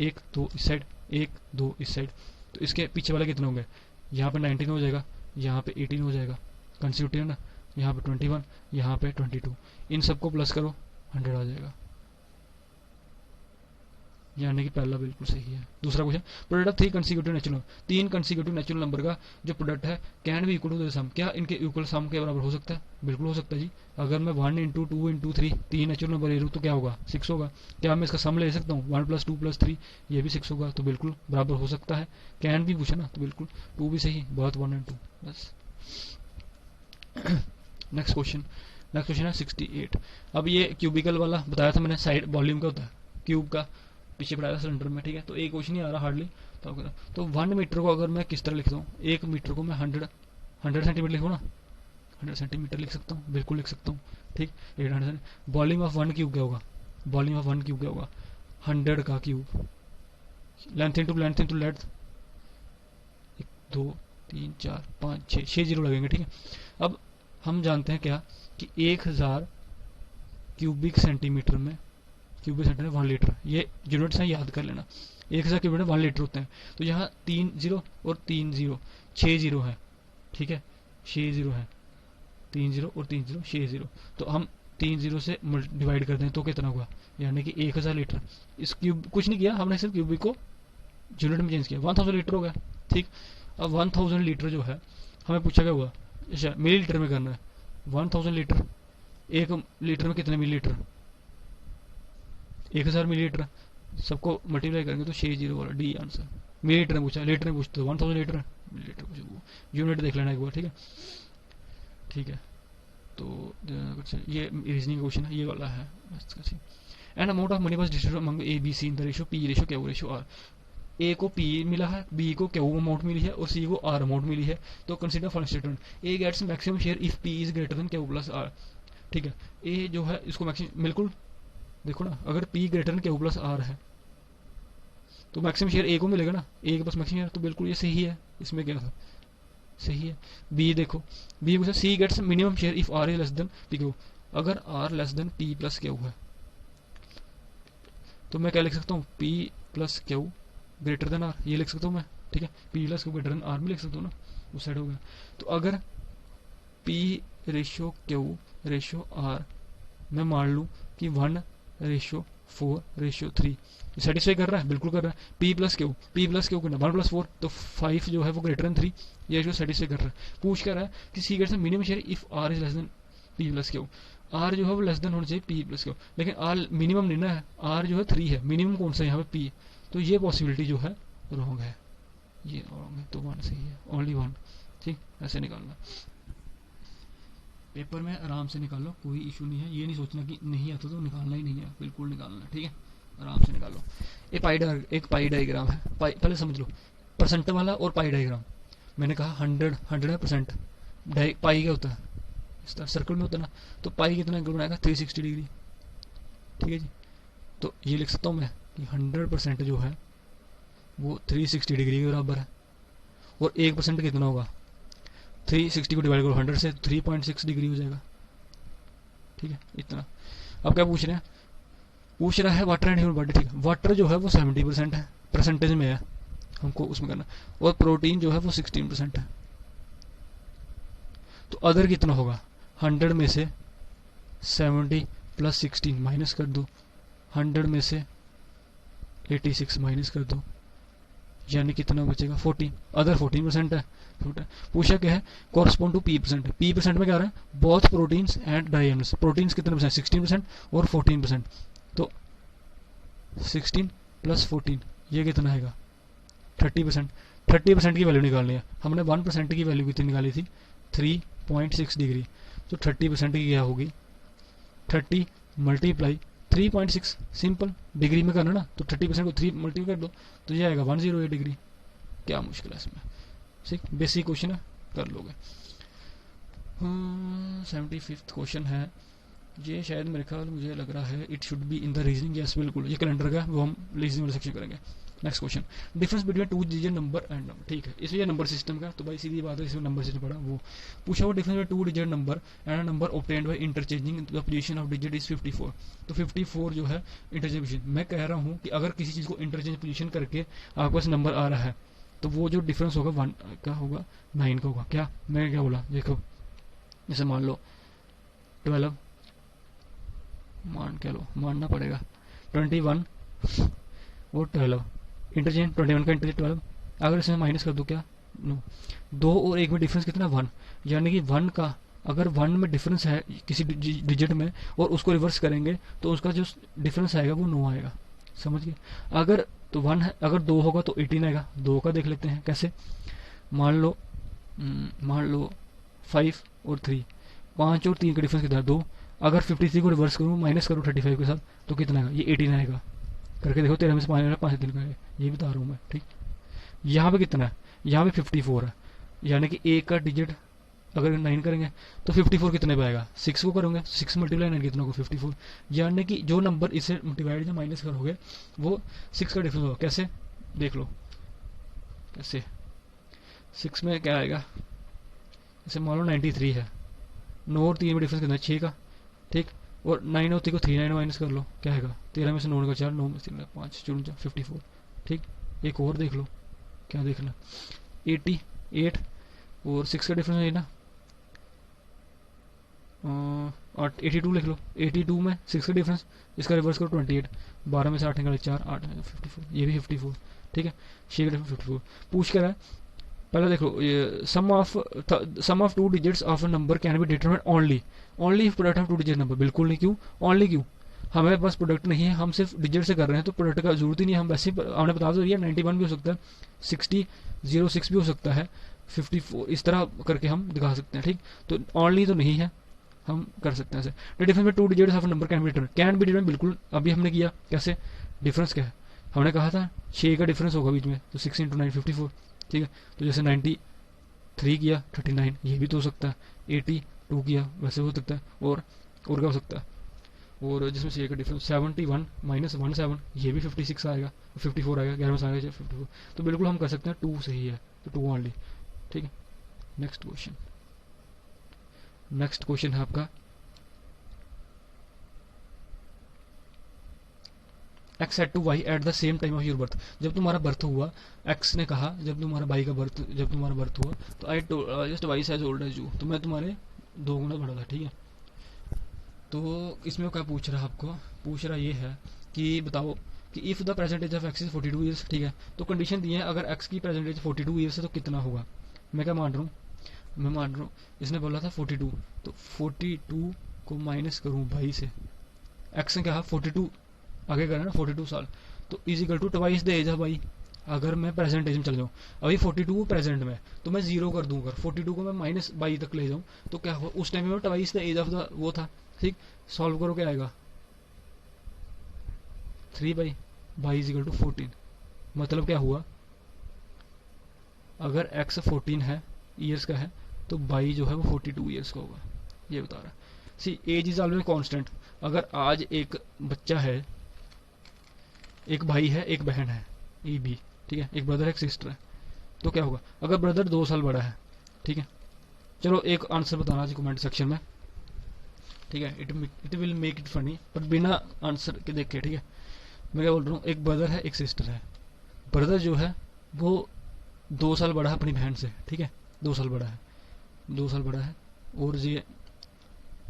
1 2 इस साइड, 1 2 इस साइड, तो इसके पीछे वाले कितने होंगे, यहाँ पे 19 हो जाएगा, यहाँ पे 18 हो जाएगा, कंसेक्यूटिव ना, यहाँ पे 21, यहाँ पे 22, इन सबको प्लस करो 100 आ जाएगा, यानी कि पहला बिल्कुल सही है। दूसरा question, product of 3 consecutive natural, 3 consecutive natural number का जो प्रोडक्ट है can be equal to the sum, क्या इनके इक्वल सम के बराबर हो सकता है, बिल्कुल हो सकता है जी। अगर मैं 1 इंटू 2 इंटू 3 3 नेचुरल नंबर ले लूँ तो क्या होगा 6 होगा, क्या मैं इसका सम ले सकता हूँ 1 + 2 + 3, ये भी 6 होगा, तो बिल्कुल बराबर हो सकता है। कैन भी पूछा ना, तो बिल्कुल 2 भी सही, बहुत 1 और 2 बस। नेक्स्ट क्वेश्चन है 68। अब ये क्यूबिकल वाला बताया था मैंने, साइड वॉल्यूम का होता है क्यूब का, पीछे पढ़ाया था सिलेंडर में, ठीक है। तो एक क्वेश्चन नहीं आ रहा हार्डली, तो 1 मीटर को अगर मैं किस तरह लिखता हूँ, 1 मीटर को मैं 100 सेंटीमीटर लिखूँ ना, 100 सेंटीमीटर लिख सकता हूँ, बिल्कुल लिख सकता हूँ, ठीक। 800। वॉल्यूम ऑफ 1 क्यूब क्या होगा, वॉल्यूम ऑफ 1 क्यूब क्या होगा, 100 का cube, length into length, 1 2 3 4 5 6 zero लगेंगे, ठीक है। अब हम जानते हैं क्या कि 1000 क्यूबिक सेंटीमीटर में 1 लीटर, ये यूनिट्स हैं, याद कर लेना। 1000 क्यूबिक में 1 लीटर होते हैं। तो यहाँ 3 जीरो और 3 जीरो, 6 जीरो है, ठीक है, 6 जीरो है, 3 जीरो और 3 जीरो 6 जीरो। तो हम 3 जीरो से डिवाइड कर दें तो कितना होगा, यानी कि 1000 लीटर। इस क्यूब कुछ नहीं किया हमने, सिर्फ क्यूबिक को यूनिट में चेंज किया, 1000 लीटर हो गया, ठीक। अब 1000 लीटर जो है हमें पूछा क्या हुआ, अच्छा मिली लीटर में करना है। 1000 लीटर, 1 लीटर में कितने मिली लीटर, 1000 मिली लीटर, सबको मल्टीप्लाई करेंगे तो 6 जीरो वाला डी आंसर। मिली लीटर में पूछा, लीटर में पूछते 1000 लीटर, मिली लीटर पूछा, यूनिट देख लेना एक बार, ठीक है, ठीक है। तो ये रीजनिंग क्वेश्चन है, ये वाला है। And amount of money was distributed among A B C in the ratio P ratio Q ratio R. A को पी मिला है, बी को क्यू अमाउंट मिली है और सी को आर अमाउंट मिली है। तो consider following statement, A gets maximum share if P is greater than Q plus R, ठीक है। ए जो है इसको मैक्सिमम, बिल्कुल देखो ना, अगर P greater than Q plus R है तो मैक्सिमम शेयर ए को मिलेगा ना, ए के पास मैक्सिमम शेयर, तो बिल्कुल ये सही है, इसमें क्या था, सही है। बी देखो, बी पूछा C gets minimum share if R is less than P Q, अगर R less than P plus Q है तो मैं क्या लिख सकता हूँ, P plus Q greater than R, ये लिख सकता हूँ मैं, ठीक है। P plus Q greater than R में लिख सकता हूँ ना, उस साइड हो गया। तो अगर P ratio Q ratio R मैं मान लूँ कि 1:4:3 सेटिस्फाई कर रहा है, बिल्कुल कर रहा है। पी प्लस क्यू करना 1+4, तो 5 जो है वो ग्रेटर देन 3, ये रेशियो सेटिस्फाई कर रहा है। पूछ कर रहा है कि C gets minimum share if R is less than P plus Q, R जो है वो लेस देन होना चाहिए पी प्लस क्यू, लेकिन आर मिनिमम लेना है, आर जो है 3 है, मिनिमम कौन सा है यहाँ पे पी, तो ये पॉसिबिलिटी जो है रॉन्ग है, ये रॉन्ग है, तो 1 सही है, ओनली 1, ठीक। ऐसे निकालना, पेपर में आराम से निकालो, कोई इशू नहीं है, ये नहीं सोचना कि नहीं आता तो निकालना ही नहीं है, बिल्कुल निकालना, ठीक है, आराम से निकालो। एक पाई डायग्राम है, पहले समझ लो परसेंट वाला और पाई डायग्राम। मैंने कहा 100 है परसेंट, पाई क्या होता है, इस तरह सर्कल में होता है ना, तो पाई कितना एंगल बनाएगा 360 डिग्री, ठीक है जी। तो ये लिख सकता हूँ मैं कि 100% जो है वो 360 डिग्री के बराबर है, और 1% कितना होगा, 360 को डिवाइड करो 100 से, 3.6 डिग्री हो जाएगा, ठीक है, इतना। अब क्या पूछ रहे हैं, पूछ रहा है वाटर एंड ह्यूमन बॉडी, ठीक है। वाटर जो है वो 70% है, परसेंटेज में है, हमको उसमें करना, और प्रोटीन जो है वो 16% है। तो अदर कितना होगा, 100 में से 70 प्लस 16 माइनस कर दो, 100 में से 86 माइनस कर दो, यानी कितना बचेगा 14, अदर 14% है। पूछा क्या है, कॉरस्पॉन्ड टू P%, P% में क्या आ रहा है, बोथ प्रोटीन्स एंड डाइएमिनर्स, प्रोटीन्स कितने परसेंट, 16% और 14%, तो 16 प्लस 14 ये कितना आएगा 30%। 30% की वैल्यू निकालनी है, हमने 1% की वैल्यू कितनी निकाली थी 3.6 डिग्री, तो 30% की क्या होगी 30 मल्टीप्लाई 3.6, सिंपल, डिग्री में करना ना, तो 30% को 3 मल्टीप्लाई कर दो तो ये आएगा 108 डिग्री। क्या मुश्किल है इसमें, ठीक, बेसिक क्वेश्चन है, कर लोगे। 75th क्वेश्चन है, ये शायद मेरे ख्याल मुझे लग रहा है it should be in the reasoning, yes बिल्कुल, ये कैलेंडर का, वो हम रीजनिंग वाले सेक्शन करेंगे। Next question, difference between 2 digit number and number, ठीक है, इसमें नंबर सिस्टम का, तो भाई सीधी बात है, इसमें नंबर सिस्टम पड़ा, वो पूछा हुआ difference between 2 digit number and number obtained by interchanging the position of digit is 54, तो 54 जो है इंटरचेंज पोजीशन। मैं कह रहा हूँ कि अगर किसी चीज को इंटरचेंज पोजीशन करके आपके पास नंबर आ रहा है तो वो जो डिफरेंस होगा 1 का होगा 9 का होगा। क्या मैं क्या बोला, देखो जैसे मान लो 12, मानना पड़ेगा 21 और 12, इंटरचेंज 21 का इंटरचेंज 12, अगर इसमें माइनस कर दो क्या, नो, 2 और 1 में डिफरेंस कितना 1, यानी कि 1 का अगर 1 में डिफरेंस है किसी डिजिट में और उसको रिवर्स करेंगे तो उसका जो डिफरेंस आएगा वो 9 आएगा, समझ गए। अगर तो 1 है, अगर 2 होगा तो 18 आएगा। 2 का देख लेते हैं कैसे, मान लो 5 और 3, 5 और 3 का डिफरेंस कितना है 2। अगर 53 को रिवर्स करूँ माइनस करूँ 35 के साथ तो कितना आएगा, ये 18 आएगा। करके देखो 13 में से 5 आएगा, 5 से 3 का है, ये बता रहा हूँ मैं, ठीक। यहाँ पे कितना है, यहाँ पे 54 है, यानी कि एक का डिजिट अगर 9 करेंगे तो 54 कितने पे आएगा, 6 को करोगे, 6 मल्टीप्लाई 9 कितना होगा 54, यानी कि जो नंबर इसे डिवाइड या माइनस करोगे वो 6 का डिफरेंस होगा। कैसे देख लो, कैसे 6 में क्या आएगा, जैसे मान लो 93 है, 9 और 3 में डिफरेंस कितना है 6 का, ठीक। और 9 और 3 को 3 9 माइनस कर लो, क्या आएगा, 13 में से 9 का 4, 9 में से 3 5 54 54, ठीक। एक और देख लो, क्या देखना, 88 और 6 का डिफरेंस है ना, 82 लिख लो, 82 में 6 का डिफरेंस, इसका रिवर्स करो 28, 12 में से 8 निकाले 4, 8 54, ये भी 54, ठीक है। 6 का डिफरेंस 54 पूछ कर रहा है। पहले देखो, sum of 2 digits of a number can be determined only if product of 2 digit number. बिल्कुल नहीं, क्यों ओनली, क्यों, हमें पास प्रोडक्ट नहीं है, हम सिर्फ डिजिट से कर रहे हैं तो प्रोडक्ट का जरूरत ही नहीं है। हम वैसे हमने बता दो, 91 भी हो सकता है, 60 06 भी हो सकता है, 54 इस तरह करके हम दिखा सकते हैं, ठीक। तो ओनली तो नहीं है, हम कर सकते हैं ऐसे। द डिफरेंस में 2 digits of number can be determined, बिल्कुल अभी हमने किया, कैसे डिफरेंस क्या है, हमने कहा था 6 का डिफरेंस होगा बीच में, तो 6 × 9 54, ठीक है। तो जैसे 93 किया 39, ये भी तो हो सकता है, 82 किया वैसे हो सकता है, और क्या हो सकता है, और जिसमें 6 का डिफरेंस 71 माइनस 17, ये भी 56 आएगा, 54 आएगा, 11 में आएगा 54, तो बिल्कुल हम कर सकते हैं 2 सही है, तो 2 ओनली, ठीक है। नेक्स्ट क्वेश्चन है आपका, X said to Y at the same time of your birth. जब तुम्हारा बर्थ हुआ, एक्स ने कहा जब तुम्हारा बर्थ हुआ तो I just Y as old as you, तो मैं तुम्हारे 2 गुना बड़ा था, ठीक है। तो इसमें क्या पूछ रहा है, आपको पूछ रहा ये है कि बताओ कि if the present age of X is 42 years, ठीक है। तो कंडीशन दी है, अगर एक्स की प्रेजेंट एज 42 ईयर्स है तो कितना होगा। मैं क्या मान रहा हूँ, इसने बोला था 42, तो 42 को माइनस करूँ 22 से, एक्स ने कहा 42 आगे करना ना 42 साल, तो is equal to twice the age of Y. अगर मैं प्रेजेंट एज में चल जाऊँ, अभी 42 प्रेजेंट में, तो मैं 0 कर दूँ, अगर 42 को मैं माइनस 22 तक ले जाऊँ तो क्या होगा, उस टाइम में twice the age of the वो था, ठीक। सॉल्व करो, क्या आएगा 3/22 = 14। मतलब क्या हुआ, अगर x 14 है ईयर्स का है तो बाई जो है वो 42 ईयर्स का होगा, ये बता रहा है। सी एज इज ऑलवेज कांस्टेंट। अगर आज एक बच्चा है, एक भाई है, एक बहन है, ये भी, ठीक है, एक ब्रदर है, एक सिस्टर है, तो क्या होगा, अगर ब्रदर 2 साल बड़ा है, ठीक है। चलो एक आंसर बताना जी कमेंट सेक्शन में, ठीक है। It will make it funny, पर बिना आंसर के देखे, ठीक है। मैं क्या बोल रहा हूँ, एक ब्रदर है, एक सिस्टर है। ब्रदर जो है वो 2 साल बड़ा है अपनी बहन से, ठीक है, 2 साल बड़ा है, और ये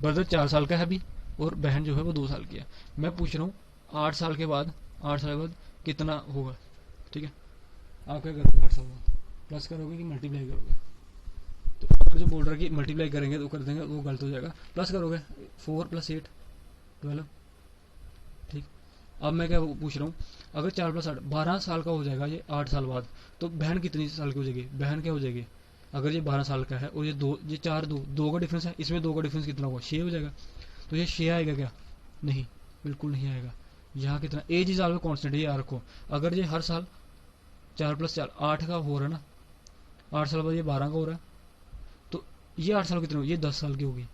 ब्रदर 4 साल का है अभी, और बहन जो है वो 2 साल की है। मैं पूछ रहा हूँ 8 साल के बाद कितना होगा, ठीक है। आप क्या करोगे, 8 साल बाद प्लस करोगे कि मल्टीप्लाई करोगे। तो अगर जो बोल रहा है कि मल्टीप्लाई करेंगे तो कर देंगे, वो गलत हो जाएगा। प्लस करोगे 4 + 8 12, ठीक। अब मैं क्या पूछ रहा हूँ, अगर 4 + 8 12 साल का हो जाएगा ये 8 साल बाद, तो बहन कितनी साल की हो जाएगी, बहन क्या हो जाएगी, अगर ये 12 साल का है और ये 4 2 का डिफरेंस है, इसमें 2 का डिफरेंस कितना होगा, 6 हो जाएगा। तो ये 6 आएगा क्या, नहीं, बिल्कुल नहीं आएगा। यहाँ कितना, एज इज ऑलवेज कांस्टेंट, ये याद रखो। अगर ये हर साल 4 + 4 8 का हो रहा है ना, 8 साल बाद ये 12 का हो रहा है, तो ये 8 साल कितने होगी, ये 10 साल की होगी।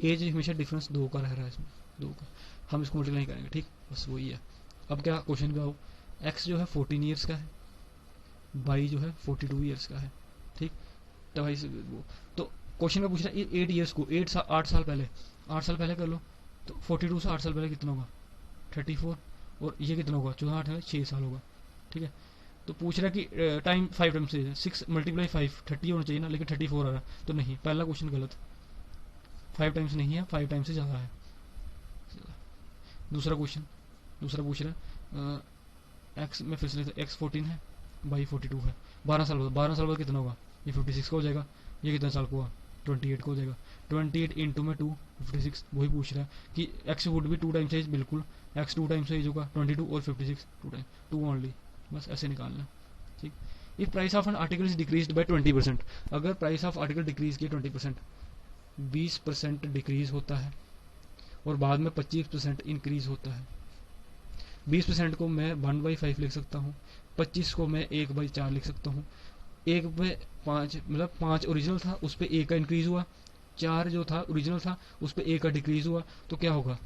एज हमेशा डिफरेंस 2 का रह रहा है, इसमें 2 का, हम इसको मल्टीप्लाई करेंगे, ठीक, बस वही है। अब क्या क्वेश्चन पे आओ, एक्स जो है 14 ईयर्स का है, वाई जो है 42 ईयर्स का है, ठीक। वो तो क्वेश्चन में पूछ रहा है 8 ईयर्स को 8 साल पहले कर लो, तो 42 से 8 साल पहले कितना होगा 34, और ये कितना होगा 14 8 है 6 साल होगा, ठीक है। तो पूछ रहा है कि टाइम 5 टाइम्स से 6 × 5 30 होना चाहिए ना, लेकिन 34 आ रहा है, तो नहीं, पहला क्वेश्चन गलत, 5 टाइम्स नहीं है, 5 टाइम्स से ज़्यादा है। दूसरा पूछ रहा है एक्स में फिर से एक्स 14 है, वाई 42 है, 12 साल बाद कितना होगा, ये 56 का हो जाएगा। ये कितना साल को हुआ, 28 का हो जाएगा। 28 इंटू में 2 56, वही पूछ रहा है कि एक्स वुड भी 2 टाइम्स एज, बिल्कुल एक्स 2 टाइम्स एज होगा, 22 और 56 2 ओनली, बस ऐसे निकालना, ठीक। If price of an article is decreased bye 20%, अगर प्राइस ऑफ आर्टिकल डिक्रीज किया 20%, 20% डिक्रीज होता है और बाद में 25% इंक्रीज होता है। 20% को मैं 1/5 लिख सकता हूँ, 25 को मैं 1/4 लिख सकता हूँ, 1/5 मतलब 5 ओरिजिनल था उस पर 1 का इंक्रीज हुआ, 4 जो था ओरिजिनल था उस पर 1 का डिक्रीज हुआ, तो क्या होगा,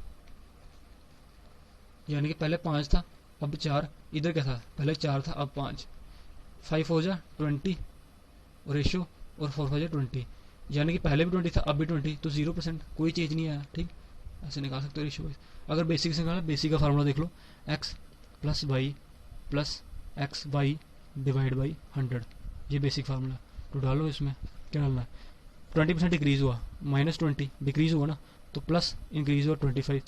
यानी कि पहले 5 था अब 4, इधर क्या था पहले 4 था अब 5, 5 हो जा 20 रेशो और 4 हो जा 20, यानी कि पहले भी 20 था अब भी 20, तो 0% कोई चेंज नहीं आया। ठीक, ऐसे निकाल सकते हो रेशियो वाइज। अगर बेसिक से निकालना, बेसिक का फार्मूला देख लो, x plus Y plus X Y divide by 100, ये बेसिक फार्मूला। तो डालो इसमें, क्या डालना है, 20% डिक्रीज हुआ -20 डिक्रीज हुआ ना, तो प्लस इंक्रीज हुआ 25,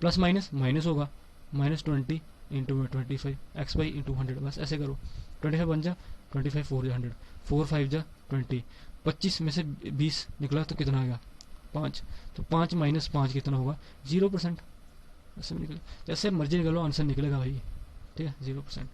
प्लस माइनस माइनस होगा, -20 इंटू 25 एक्स वाई इंटू 100, बस ऐसे करो। 25 बन जा 25, 4 जा 100, 4 5 जा 20, 25 में से 20 निकला तो कितना आएगा 5, तो 5 माइनस 5 कितना होगा 0%, ऐसे निकले जैसे मर्जी निकलो आंसर निकलेगा भाई। ठीक है 0%।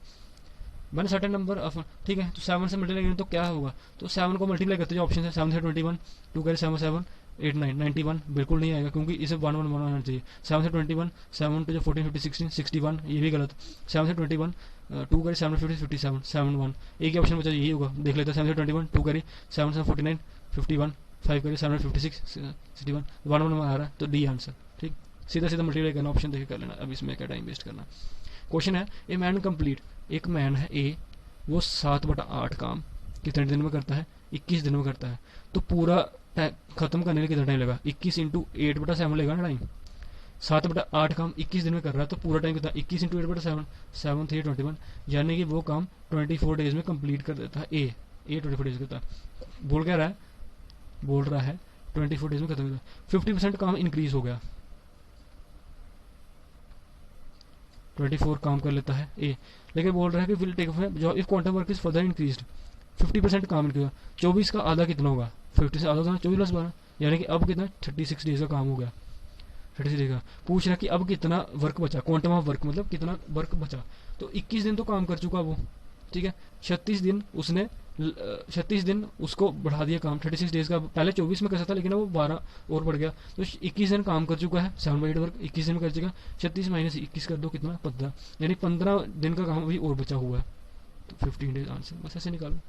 मैंने सर्टेन नंबर ऑफ, ठीक है, तो 7 से मल्टीप्लाई करें तो क्या होगा, तो 7 को मल्टीप्लाई करते जो ऑप्शन है 7 से 21, 2 करे 7 7 8 9 91 बिल्कुल नहीं आएगा क्योंकि इसे 1 1 1 आना चाहिए। 7 से 21, 7 टू जो 14 50 16 61, ये भी गलत। 7 से 21, 2 करे 7 50 57 7 1, एक ही ऑप्शन बचा यही होगा, देख लेते हैं। 7 से 21, 2 करे 7 से 49 51, 5 करे 7 56 61, 1 1 आ रहा है तो डी आंसर। ठीक, सीधा सीधा मल्टीप्लाई करना, ऑप्शन देख कर लेना, अब इसमें क्या टाइम वेस्ट करना। क्वेश्चन है ए मैन कंप्लीट, एक मैन है ए, वो 7/8 काम कितने दिन में करता है, 21 दिन में करता है, तो पूरा खत्म करने में कितना टाइम लगा, 21 इंटू 8/7 लेगा ना टाइम। 7/8 काम 21 दिन में कर रहा है तो पूरा टाइम कितना, 21 इंटू 8/7, 7 3 21, यानी कि वो काम 24 डेज में कंप्लीट कर देता है ए 24 डेज करता है। बोल क्या रहा है, बोल रहा है 24 डेज में खत्म करता है। 50% काम इंक्रीज हो गया, 24 काम कर लेता है ए, लेकिन बोल रहा है कि will take job if quantum work is further increased, 50% काम इंक्रीज, 24 का आधा कितना होगा, 50 से आधा होगा 24 + 12, यानी कि अब कितना 36 डेज का काम हो गया। 36 डेज का पूछ रहा है कि अब कितना वर्क बचा, क्वांटम ऑफ वर्क मतलब कितना वर्क बचा, तो 21 दिन तो काम कर चुका वो। ठीक है, 36 दिन उसने 36 दिन उसको बढ़ा दिया काम, 36 डेज का, पहले 24 में कर सकता लेकिन वो 12 और बढ़ गया, तो 21 दिन काम कर चुका है, 7/8 वर्क 21 दिन में कर चुका। 36 माइनस 21 कर दो कितना 15, यानी 15 दिन का काम अभी और बचा हुआ है, तो 15 डेज आंसर, बस ऐसे निकालो।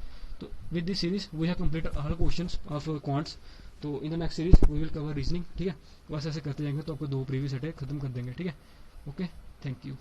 तो with this series we have completed all questions of quants, तो in the next series we will cover reasoning. ठीक है, बस ऐसे करते जाएंगे तो आपको 2 प्रीवियस सेट खत्म कर देंगे। ठीक है, ओके, थैंक यू।